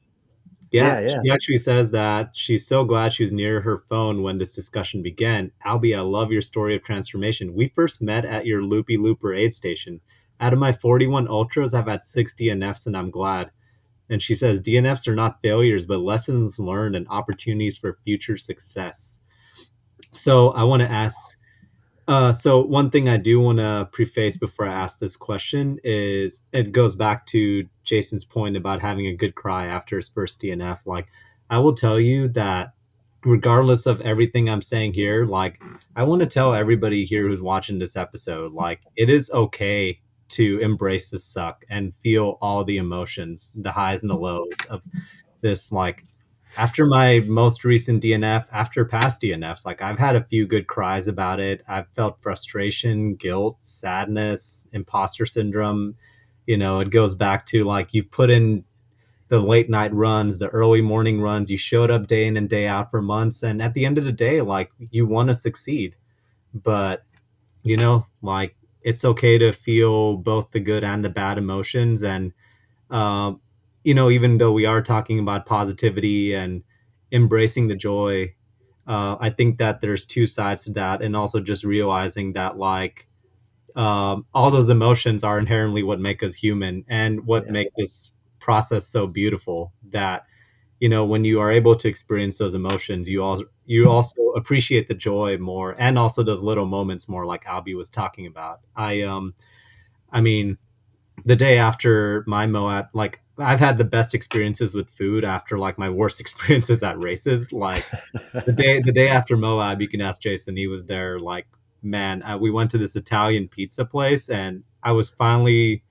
Yeah, she actually says that she's so glad she was near her phone when this discussion began. Albie, I love your story of transformation. We first met at your Loopy Looper aid station. Out of my 41 ultras, I've had 6 DNFs, and I'm glad. And she says DNFs are not failures, but lessons learned and opportunities for future success. So I want to ask, so one thing I do want to preface before I ask this question is it goes back to Jason's point about having a good cry after his first DNF. Like, I will tell you that regardless of everything I'm saying here, like, I want to tell everybody here who's watching this episode, like, it is okay to embrace the suck and feel all the emotions, the highs and the lows of this. Like, after my most recent DNF, after past DNFs, like, I've had a few good cries about it. I've felt frustration, guilt, sadness, imposter syndrome. You know, it goes back to, like, you've put in the late night runs, the early morning runs, you showed up day in and day out for months. And at the end of the day, like, you want to succeed, but, you know, like, it's okay to feel both the good and the bad emotions. And, you know, even though we are talking about positivity and embracing the joy, I think that there's two sides to that. And also just realizing that, like, all those emotions are inherently what make us human and what make this process so beautiful, that, you know, when you are able to experience those emotions, you also appreciate the joy more, and also those little moments more, like Albie was talking about. I mean, the day after my Moab, like, I've had the best experiences with food after, like, my worst experiences at races. Like, the day after Moab, you can ask Jason, he was there. Like, man, we went to this Italian pizza place, and I was finally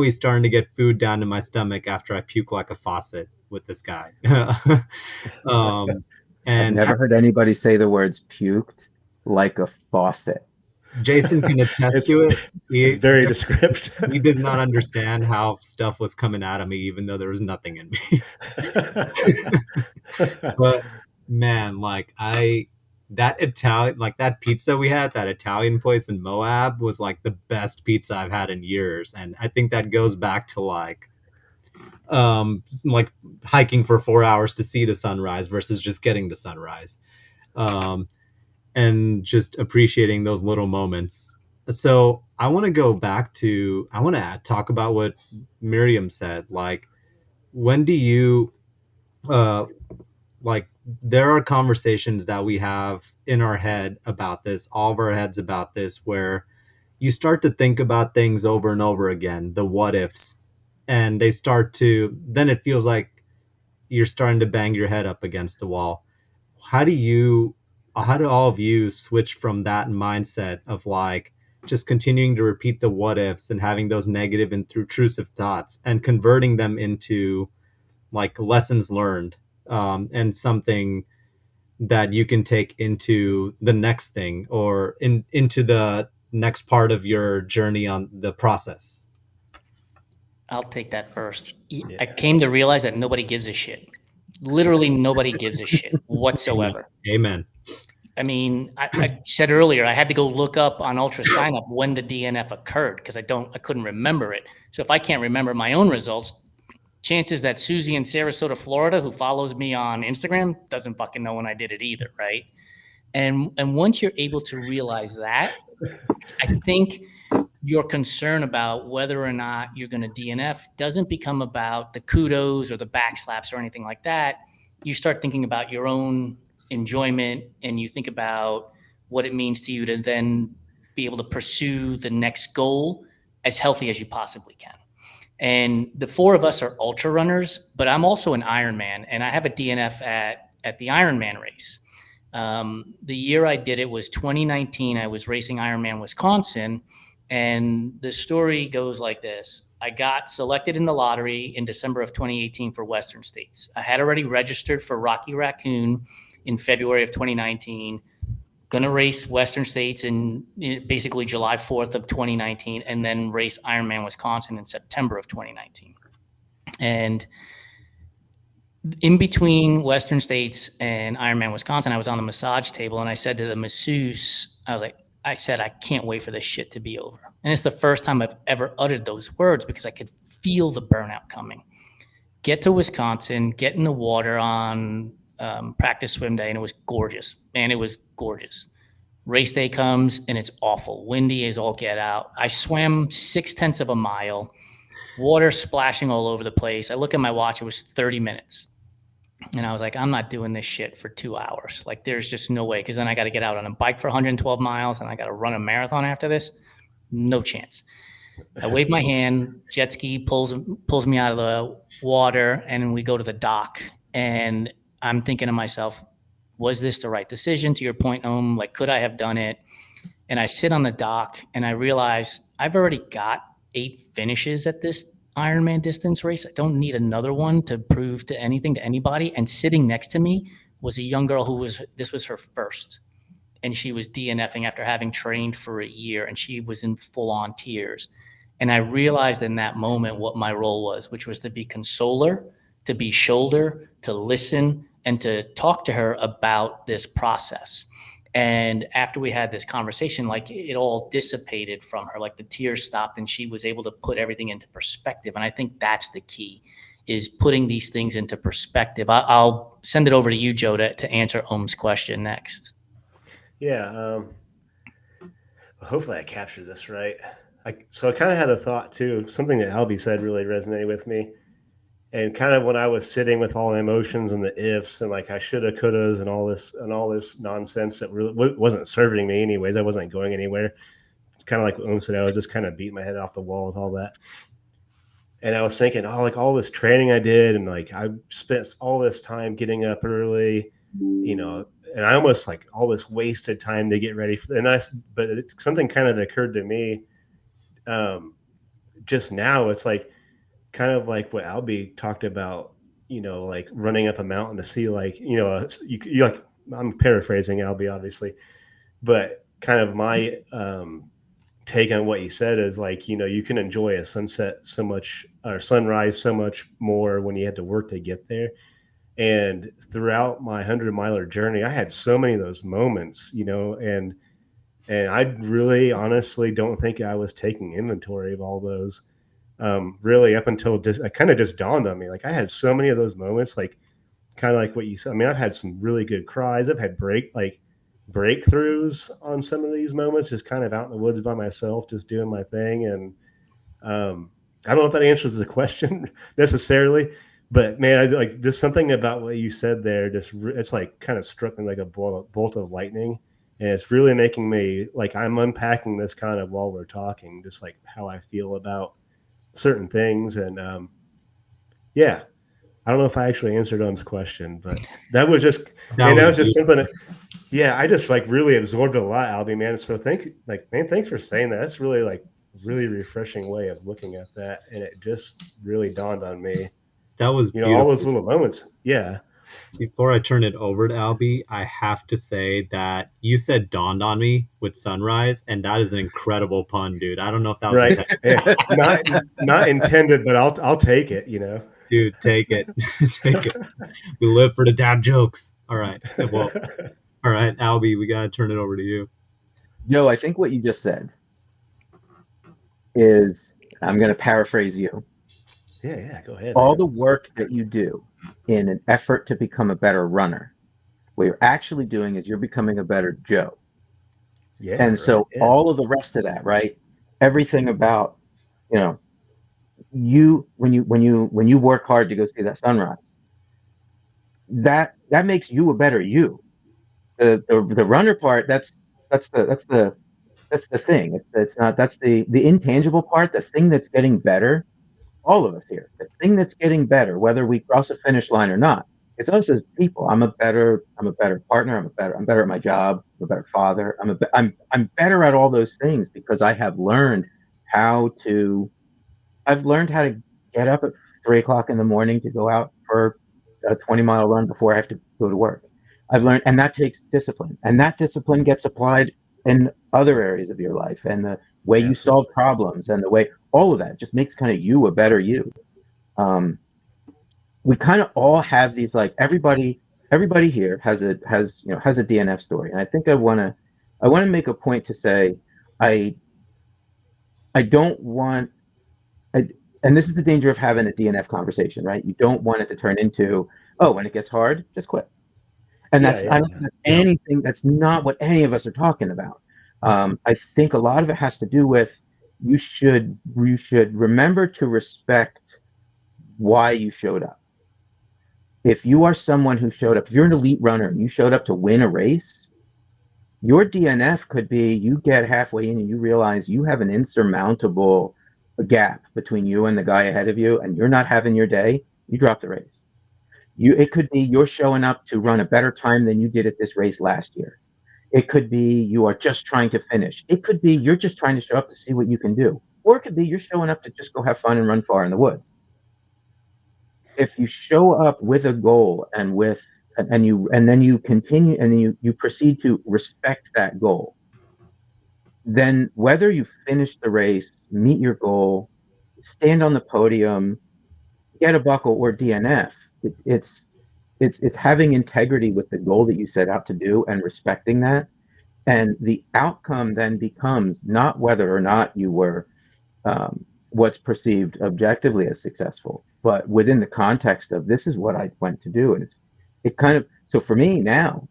starting to get food down to my stomach after I puke like a faucet with this guy. And I've never heard anybody say the words puked like a faucet. Jason can attest to it. It's very descriptive. He does not understand how stuff was coming out of me, even though there was nothing in me. But man, like, that pizza we had, that Italian place in Moab, was like the best pizza I've had in years. And I think that goes back to, like hiking for 4 hours to see the sunrise versus just getting the sunrise. And just appreciating those little moments. So I want to talk about what Miriam said. Like, when do you, like, there are conversations that we have in our head about this, all of our heads about this, where you start to think about things over and over again, the what ifs, and then it feels like you're starting to bang your head up against the wall. How do all of you switch from that mindset of, like, just continuing to repeat the what ifs and having those negative and intrusive thoughts and converting them into, like, lessons learned, and something that you can take into the next thing or into the next part of your journey on the process? I'll take that first. I came to realize that nobody gives a shit. Literally nobody gives a shit whatsoever. Amen. I mean, I said earlier, I had to go look up on Ultra Sign Up when the DNF occurred because I couldn't remember it. So if I can't remember my own results, chances that Susie in Sarasota, Florida, who follows me on Instagram, doesn't fucking know when I did it either, right? And once you're able to realize that, I think your concern about whether or not you're going to DNF doesn't become about the kudos or the backslaps or anything like that. You start thinking about your own enjoyment, and you think about what it means to you to then be able to pursue the next goal as healthy as you possibly can. And the four of us are ultra runners, but I'm also an Ironman, and I have a DNF at the Ironman race. The year I did it was 2019. I was racing Ironman Wisconsin, and the story goes like this. I got selected in the lottery in December of 2018 for Western States. I had already registered for Rocky Raccoon in February of 2019, going to race Western States in basically July 4th of 2019, and then race Ironman Wisconsin in September of 2019. And in between Western States and Ironman Wisconsin, I was on the massage table, and I said to the masseuse, I said, I can't wait for this shit to be over. And it's the first time I've ever uttered those words because I could feel the burnout coming. Get to Wisconsin, get in the water on practice swim day, and it was gorgeous. Man, it was gorgeous. Race day comes, and it's awful. Windy as all get out. I swam 0.6 of a mile, water splashing all over the place. I look at my watch, it was 30 minutes. And I was like, I'm not doing this shit for 2 hours. Like, there's just no way. Because then I got to get out on a bike for 112 miles, and I got to run a marathon after this. No chance. I wave my hand. Jet ski pulls me out of the water, and we go to the dock. And I'm thinking to myself, was this the right decision? To your point, like, could I have done it? And I sit on the dock, and I realize I've already got 8 finishes at this Ironman distance race. I don't need another one to prove to anything to anybody. And sitting next to me was a young girl this was her first. And she was DNFing after having trained for a year, and she was in full on tears. And I realized in that moment what my role was, which was to be consoler, to be shoulder, to listen, and to talk to her about this process. And after we had this conversation, like, it all dissipated from her, like the tears stopped, and she was able to put everything into perspective. And I think that's the key, is putting these things into perspective. I'll send it over to you, Joe, to answer Aum's question next. Yeah. Hopefully I captured this right. So I kind of had a thought too. Something that Albie said really resonated with me. And kind of when I was sitting with all the emotions and the ifs and like I shoulda, couldas and all this nonsense that really wasn't serving me anyways. I wasn't going anywhere. It's kind of like what Aum said. I was just kind of beating my head off the wall with all that. And I was thinking, like all this training I did, and like I spent all this time getting up early, and I almost like all this wasted time to get ready for. But something kind of occurred to me just now. It's like, kind of like what Albie talked about, like running up a mountain to see, like, you like, I'm paraphrasing Albie obviously, but kind of my take on what he said is like, you can enjoy a sunset so much, or sunrise so much more when you had to work to get there. And throughout my 100-miler journey, I had so many of those moments, and I really honestly don't think I was taking inventory of all those. Really up until it kind of just dawned on me. Like I had so many of those moments, like kind of like what you said. I mean, I've had some really good cries. I've had breakthroughs on some of these moments, just kind of out in the woods by myself, just doing my thing. And I don't know if that answers the question necessarily, but man, I like just something about what you said there. It's like kind of struck me like a bolt of lightning. And it's really making me like, I'm unpacking this kind of while we're talking, just like how I feel about certain things. And yeah, I don't know if I actually answered Aum's question, but that was just something I just like really absorbed a lot, Albie, man. So thanks for saying that. That's really like really refreshing way of looking at that, and it just really dawned on me. That was beautiful. All those little moments. Yeah. Before I turn it over to Albie, I have to say that you said dawned on me with sunrise, and that is an incredible pun, dude. I don't know if that was right. Yeah. Not intended, but I'll take it, Dude, take it. Take it. We live for the dad jokes. All right. Well, all All right, Albie, we got to turn it over to you. Joe, I think what you just said is, I'm going to paraphrase you. Yeah, go ahead. All the work that you do in an effort to become a better runner, what you're actually doing is you're becoming a better Joe. Yeah. And so right, yeah. all of the rest of that, right? Everything about, you know, you when you work hard to go see that sunrise, that makes you a better you. The runner part, that's the thing. It's not, that's the intangible part, the thing that's getting better. All of us here, the thing that's getting better, whether we cross a finish line or not, it's us as people. I'm a better partner. I'm better at my job. I'm a better father. I'm better at all those things because I have learned how to. I've learned how to get up at 3 o'clock in the morning to go out for a 20-mile run before I have to go to work. I've learned, and that takes discipline, and that discipline gets applied in other areas of your life, and the way you solve problems, and the way all of that just makes kind of you a better you. We kind of all have these, like, everybody here has a DNF story, and I think I want to make a point to say I don't want. And this is the danger of having a DNF conversation, right? You don't want it to turn into, oh, when it gets hard, just quit. And I don't think that's anything. That's not what any of us are talking about. I think a lot of it has to do with you should remember to respect why you showed up. If you are someone who showed up, if you're an elite runner and you showed up to win a race, your DNF could be you get halfway in and you realize you have an insurmountable gap between you and the guy ahead of you, and you're not having your day, you drop the race. It could be you're showing up to run a better time than you did at this race last year. It could be you are just trying to finish. It could be you're just trying to show up to see what you can do. Or it could be you're showing up to just go have fun and run far in the woods. If you show up with a goal and then you continue and then you proceed to respect that goal, then whether you finish the race, meet your goal, stand on the podium, get a buckle, or DNF, it's having integrity with the goal that you set out to do and respecting that. And the outcome then becomes not whether or not you were what's perceived objectively as successful, but within the context of this is what I went to do. And it kind of, so for me now,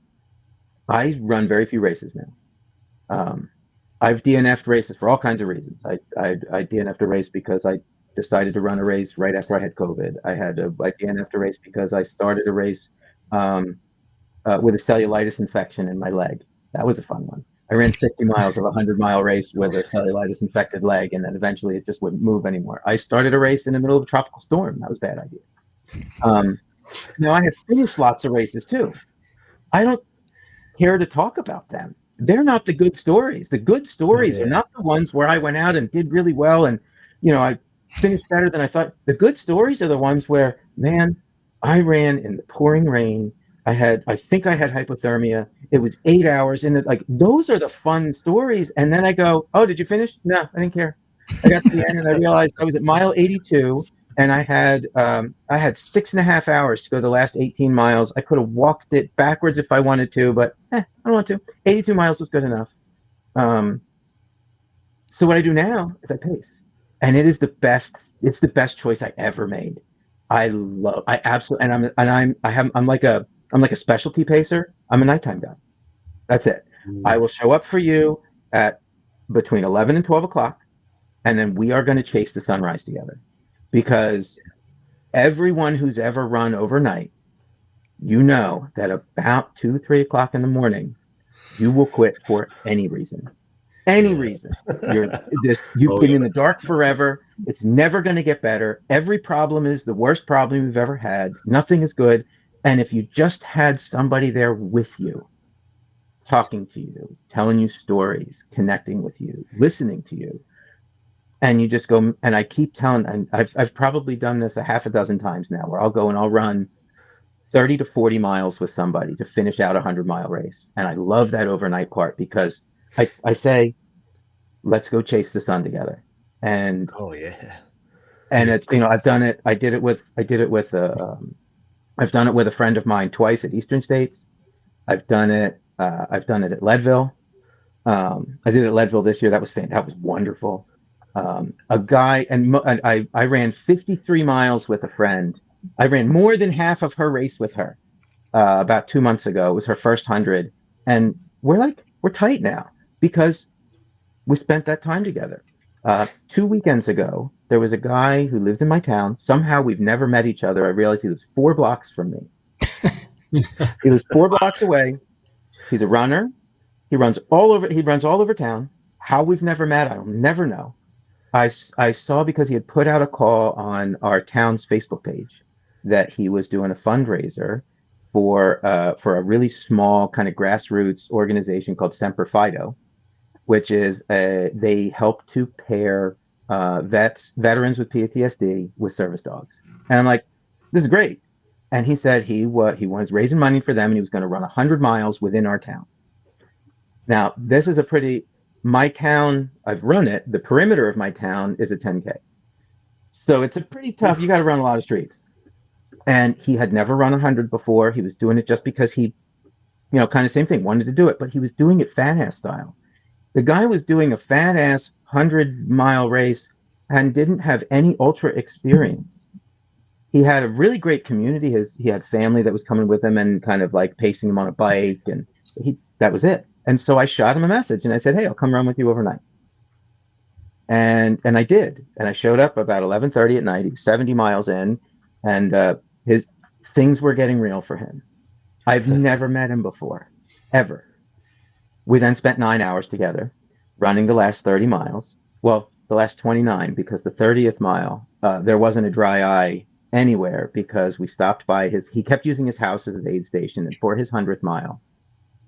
I run very few races now. I've DNF'd races for all kinds of reasons. I DNF'd a race because I decided to run a race right after I had COVID. I DNF'd a race because I started a race with a cellulitis infection in my leg. That was a fun one. I ran 60 miles of a 100-mile race with a cellulitis infected leg, and then eventually it just wouldn't move anymore. I started a race in the middle of a tropical storm. That was a bad idea. Now I have finished lots of races too. I don't care to talk about them. They're not the good stories. The good stories are not the ones where I went out and did really well and, I finished better than I thought. The good stories are the ones where, man, I ran in the pouring rain. I think I had hypothermia. It was 8 hours in it. Like, those are the fun stories. And then I go, oh, did you finish? No, I didn't care. I got to the end and I realized I was at mile 82 and I had 6.5 hours to go the last 18 miles. I could have walked it backwards if I wanted to, but I don't want to. 82 miles was good enough. So what I do now is I pace, and it is the best. It's the best choice I ever made. I'm like a specialty pacer. I'm a nighttime guy. That's it. I will show up for you at between 11 and 12 o'clock, and then we are going to chase the sunrise together. Because everyone who's ever run overnight, that about 2-3 o'clock in the morning, you will quit for any reason. Any reason. You've been in the dark forever. It's never going to get better. Every problem is the worst problem you've ever had. Nothing is good. And if you just had somebody there with you, talking to you, telling you stories, connecting with you, listening to you, and you just go, and I keep telling, and I've probably done this a half a dozen times now, where I'll go and I'll run 30 to 40 miles with somebody to finish out a 100-mile race. And I love that overnight part because I say, let's go chase the sun together. And and it's, I've done it. I've done it with a friend of mine twice at Eastern States. I've done it I've done it at Leadville. I did it at Leadville this year. That was fantastic. That was wonderful. A guy, and I ran 53 miles with a friend. I ran more than half of her race with her about 2 months ago. It was her first 100. And we're tight now because we spent that time together. 2 weekends ago, there was a guy who lived in my town. Somehow we've never met each other. I realized he was 4 blocks from me. He was 4 blocks away. He's a runner. He runs all over town. How we've never met, I'll never know. I saw because he had put out a call on our town's Facebook page that he was doing a fundraiser for a really small kind of grassroots organization called Semper Fido, which is they help to pair veterans with PTSD with service dogs. And I'm like, this is great. And he said he was raising money for them, and he was going to run 100 miles within our town. Now, this is my town, I've run it. The perimeter of my town is a 10K. So it's a pretty tough, you got to run a lot of streets. And he had never run 100 before. He was doing it just because he, kind of same thing, wanted to do it, but he was doing it fat ass style. The guy was doing a fat ass 100-mile race and didn't have any ultra experience. He had a really great community. He had family that was coming with him and kind of like pacing him on a bike, and that was it. And so I shot him a message and I said, hey, I'll come run with you overnight. And I did. And I showed up about 11:30 at night. He's 70 miles in, and his things were getting real for him. I've never met him before, ever. We then spent 9 hours together running the last 30 miles. Well, the last 29, because the 30th mile, there wasn't a dry eye anywhere because we stopped by he kept using his house as his aid station. And for his 100th mile,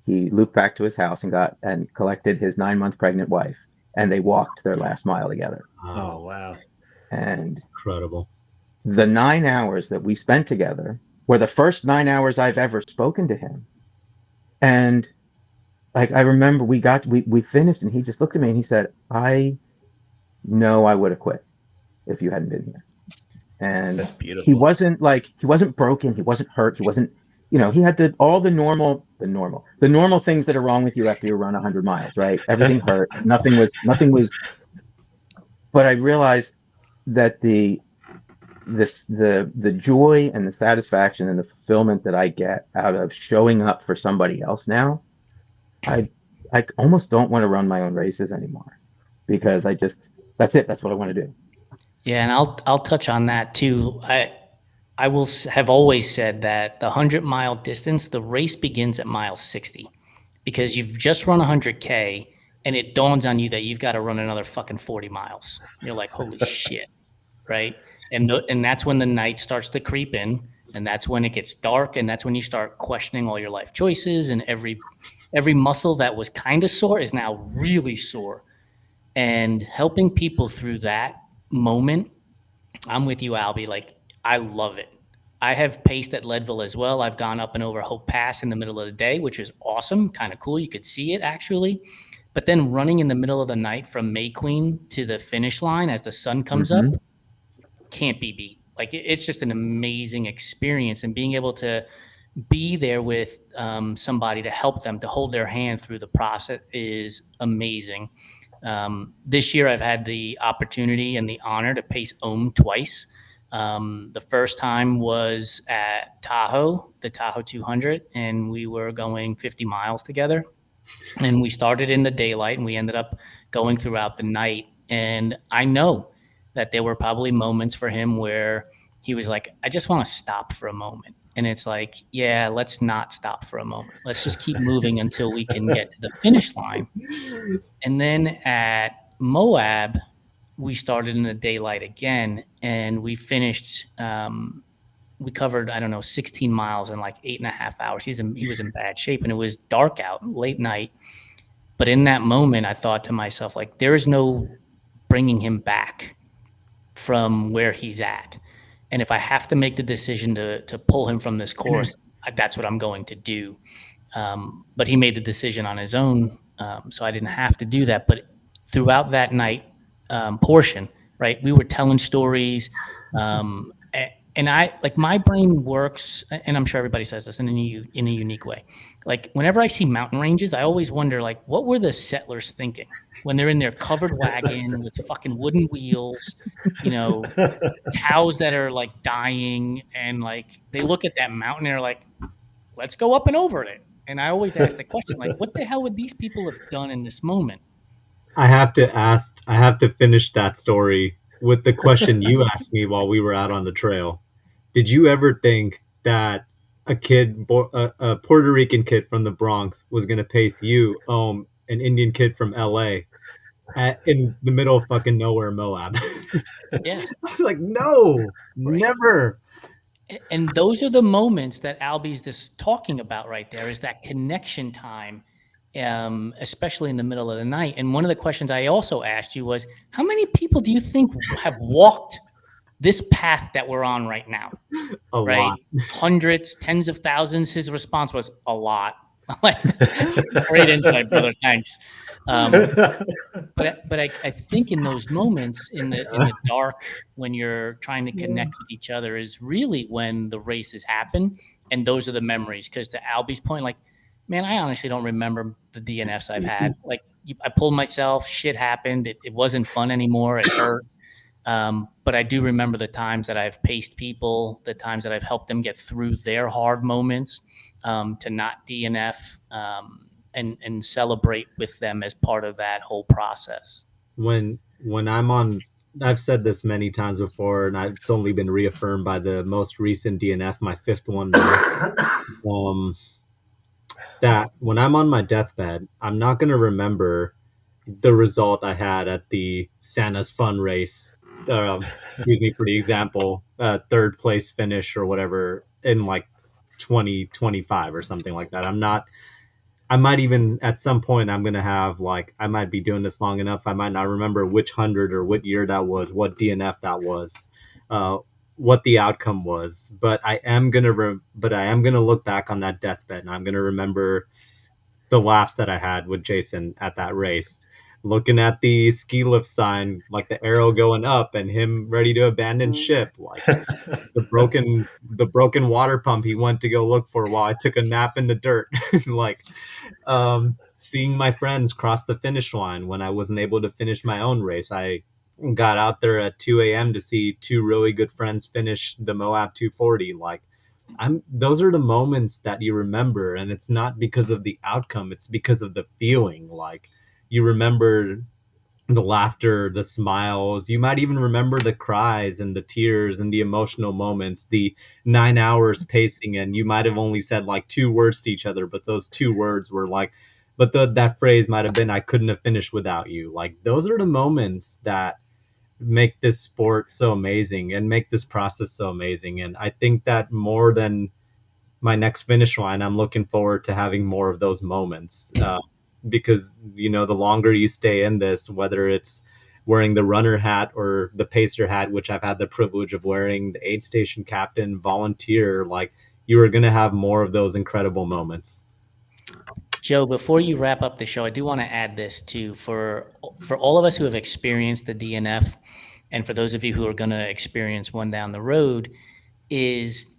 he looped back to his house and collected his 9-month pregnant wife, and they walked their last mile together. Oh, wow. And Incredible. the 9 hours that we spent together were the first 9 hours I've ever spoken to him. And like, I remember we finished, and he just looked at me and he said, I know I would have quit if you hadn't been here. And that's beautiful. He wasn't broken. He wasn't hurt. He wasn't, he had all the normal things that are wrong with you after you run 100 miles, right? Everything hurt. Nothing was, but I realized that the joy and the satisfaction and the fulfillment that I get out of showing up for somebody else now, I almost don't want to run my own races anymore, because that's it. That's what I want to do. Yeah, and I'll touch on that too. I will have always said that the 100-mile distance, the race begins at mile 60, because you've just run 100K and it dawns on you that you've got to run another fucking 40 miles. You're like, holy shit, right? And that's when the night starts to creep in, and that's when it gets dark, and that's when you start questioning all your life choices, and every muscle that was kind of sore is now really sore. And helping people through that moment, I'm with you, Albie. Like, I love it. I have paced at Leadville as well. I've gone up and over Hope Pass in the middle of the day, which is awesome, kind of cool. You could see it actually. But then running in the middle of the night from May Queen to the finish line as the sun comes up can't be beat. Like, it's just an amazing experience, and being able to be there with somebody to help them, to hold their hand through the process is amazing. This year I've had the opportunity and the honor to pace Aum twice. The first time was at Tahoe, the Tahoe 200, and we were going 50 miles together. And we started in the daylight and we ended up going throughout the night. And I know that there were probably moments for him where he was like, I just want to stop for a moment. And it's like, yeah, let's not stop for a moment. Let's just keep moving until we can get to the finish line. And then at Moab, we started in the daylight again, and we finished, we covered, 16 miles in like 8.5 hours. He was in bad shape, and it was dark out, late night. But in that moment, I thought to myself, like, there is no bringing him back from where he's at. And if I have to make the decision to pull him from this course, that's what I'm going to do. But he made the decision on his own, so I didn't have to do that. But throughout that night portion, right, we were telling stories, and I, like, my brain works, and I'm sure everybody says this in a unique way. like whenever I see mountain ranges, I always wonder, like, what were the settlers thinking when they're in their covered wagon with fucking wooden wheels, you know, cows that are like dying, and like they look at that mountain and they're like, let's go up and over it. And I always ask the question, like, what the hell would these people have done in this moment? I have to finish that story with the question you asked me while we were out on the trail. Did you ever think that a Puerto Rican kid from the Bronx was going to pace you, an Indian kid from LA, in the middle of fucking nowhere, Moab? Yeah. I was like, no, never. And those are the moments that Albie's this talking about right there, is that connection time, especially in the middle of the night. And one of the questions I also asked you was, how many people do you think have walked this path that we're on right now? A lot. Hundreds, tens of thousands. His response was a lot. Like, great insight, brother. Thanks. But I think in those moments in the dark, when you're trying to connect with each other, is really when the races happen, and those are the memories. Because to Albie's point, like, man, I honestly don't remember the DNFs I've had. Like, I pulled myself, shit happened, it wasn't fun anymore, it hurt. But I do remember the times that I've paced people, the times that I've helped them get through their hard moments, to not DNF, and celebrate with them as part of that whole process. When I'm on, I've said this many times before, and it's only been reaffirmed by the most recent DNF, my fifth one now, that when I'm on my deathbed, I'm not going to remember the result I had at the Santa's Fun race. Excuse me for the example, third place finish or whatever in like 2025 or something like that. I might even at some point I'm going to have, like, I might be doing this long enough, I might not remember which 100 or what year that was, what DNF that was, what the outcome was, but I am going to look back on that deathbed, and I'm going to remember the laughs that I had with Jason at that race, looking at the ski lift sign, like the arrow going up and him ready to abandon ship, like the broken water pump he went to go look for while I took a nap in the dirt, like, seeing my friends cross the finish line when I wasn't able to finish my own race. I got out there at 2 a.m. to see two really good friends finish the Moab 240. Like, those are the moments that you remember, and it's not because of the outcome, it's because of the feeling. Like, you remember the laughter, the smiles, you might even remember the cries and the tears and the emotional moments, the 9 hours pacing, and you might have only said like 2 words to each other, but those 2 words were like, but that phrase might have been, I couldn't have finished without you. Like, those are the moments that make this sport so amazing and make this process so amazing. And I think that more than my next finish line, I'm looking forward to having more of those moments, because, the longer you stay in this, whether it's wearing the runner hat or the pacer hat, which I've had the privilege of wearing, the aid station captain, volunteer, like, you are going to have more of those incredible moments. Joe, before you wrap up the show, I do want to add this too, for all of us who have experienced the DNF, and for those of you who are going to experience one down the road, is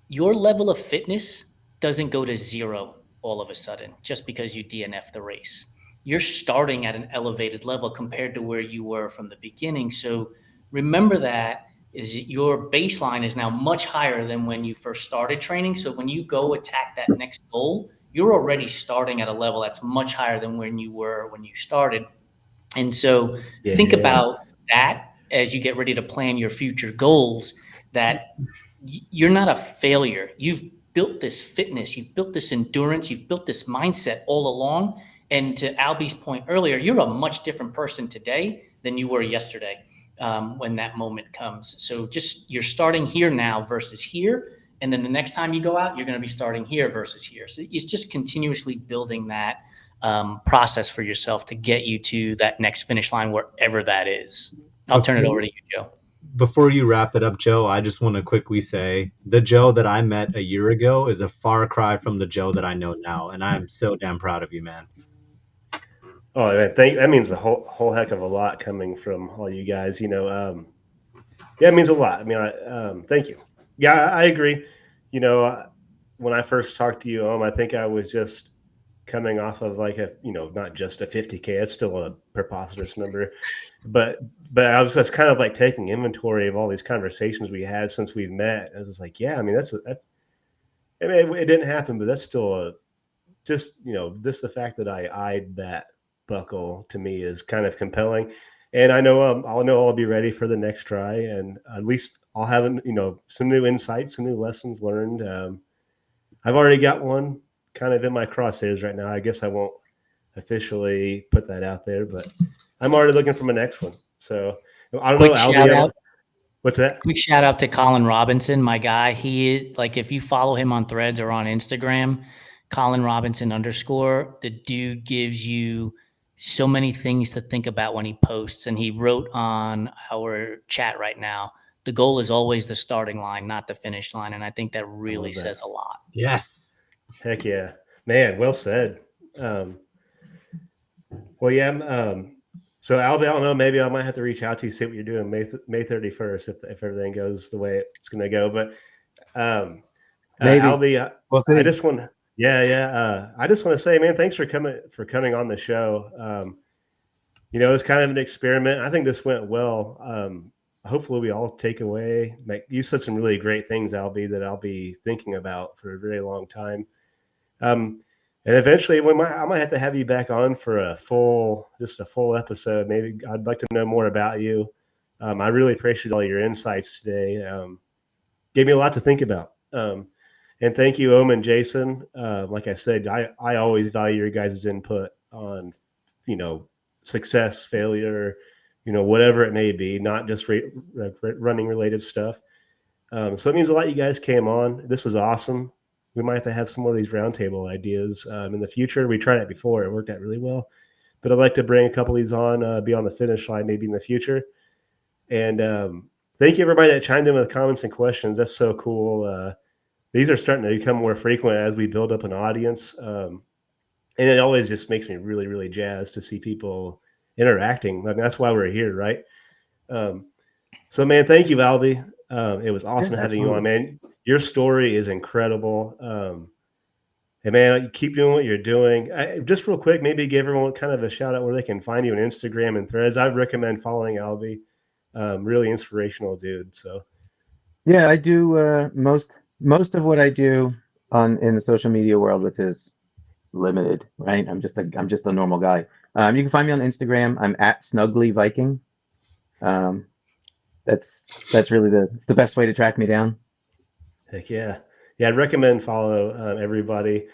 your level of fitness doesn't go to zero all of a sudden just because you DNF the race. You're starting at an elevated level compared to where you were from the beginning. So remember that is your baseline is now much higher than when you first started training. So when you go attack that next goal, you're already starting at a level that's much higher than when you were when you started. And so think about that as you get ready to plan your future goals, that you're not a failure. You've built this fitness, you've built this endurance, you've built this mindset all along. And to Albie's point earlier, you're a much different person today than you were yesterday, when that moment comes. So just, you're starting here now versus here. And then the next time you go out, you're going to be starting here versus here. So it's just continuously building that process for yourself to get you to that next finish line, wherever that is. I'll turn it over to you, Joe. Before you wrap it up, Joe, I just want to quickly say the Joe that I met a year ago is a far cry from the Joe that I know now. And I'm so damn proud of you, man. Oh, man, that means a whole heck of a lot coming from all you guys. Yeah, it means a lot. I mean, thank you. Yeah, I agree. when I first talked to you, I think I was just coming off of like not just a 50K. It's still a preposterous number, but I was just kind of like taking inventory of all these conversations we had since we've met. I was just like, yeah, I mean, I mean, it didn't happen, but that's still just the fact that I eyed that buckle to me is kind of compelling. And I know I'll be ready for the next try, and at least I'll have some new insights, some new lessons learned. I've already got one kind of in my crosshairs right now. I guess I won't officially put that out there, but I'm already looking for my next one. So I don't Quick know, shout Albie. out. What's that? Quick shout out to Colin Robinson, my guy. He is like, if you follow him on Threads or on Instagram, Colin Robinson _, the dude gives you so many things to think about when he posts. And he wrote on our chat right now, the goal is always the starting line, not the finish line. And I think that really says a lot. Yes. Heck yeah, man. Well said. Well, yeah. So Albie, I don't know. Maybe I might have to reach out to you, see what you're doing May 31st if everything goes the way it's going to go. But Maybe. Albie, We'll see. I just want I just want to say, man, thanks for coming on the show. It's kind of an experiment. I think this went well. Hopefully we all take away. You said some really great things, Albie, that I'll be thinking about for a very long time. And eventually I might have to have you back on for a full episode. Maybe I'd like to know more about you. I really appreciate all your insights today. Gave me a lot to think about. And thank you, Aum and Jason. Like I said, I always value your guys' input on, success, failure, whatever it may be, not just running related stuff. So it means a lot you guys came on. This was awesome. We might have to have some more of these roundtable ideas in the future. We tried it before. It worked out really well. But I'd like to bring a couple of these on, be on the finish line maybe in the future. And thank you, everybody that chimed in with comments and questions. That's so cool. These are starting to become more frequent as we build up an audience. And it always just makes me really, really jazzed to see people interacting. I mean, that's why we're here, right? So, man, thank you, Albie. It was awesome having you on, man. Your story is incredible. And, man, keep doing what you're doing. Just real quick, maybe give everyone kind of a shout out where they can find you on Instagram and Threads. I recommend following Albie. Really inspirational dude. So, yeah, I do most of what I do in the social media world, which is limited, right? I'm just a normal guy. You can find me on Instagram. I'm at Snuggly Viking. That's really the best way to track me down. Heck yeah. Yeah, I'd recommend follow everybody.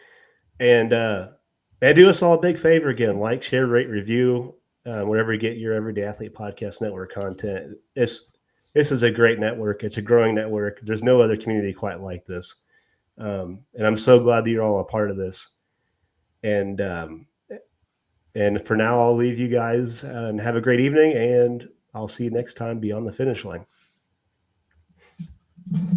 And do us all a big favor again. Like, share, rate, review, wherever you get your Everyday Athlete Podcast Network content. This is a great network. It's a growing network. There's no other community quite like this. And I'm so glad that you're all a part of this. And for now, I'll leave you guys and have a great evening. And I'll see you next time beyond the finish line.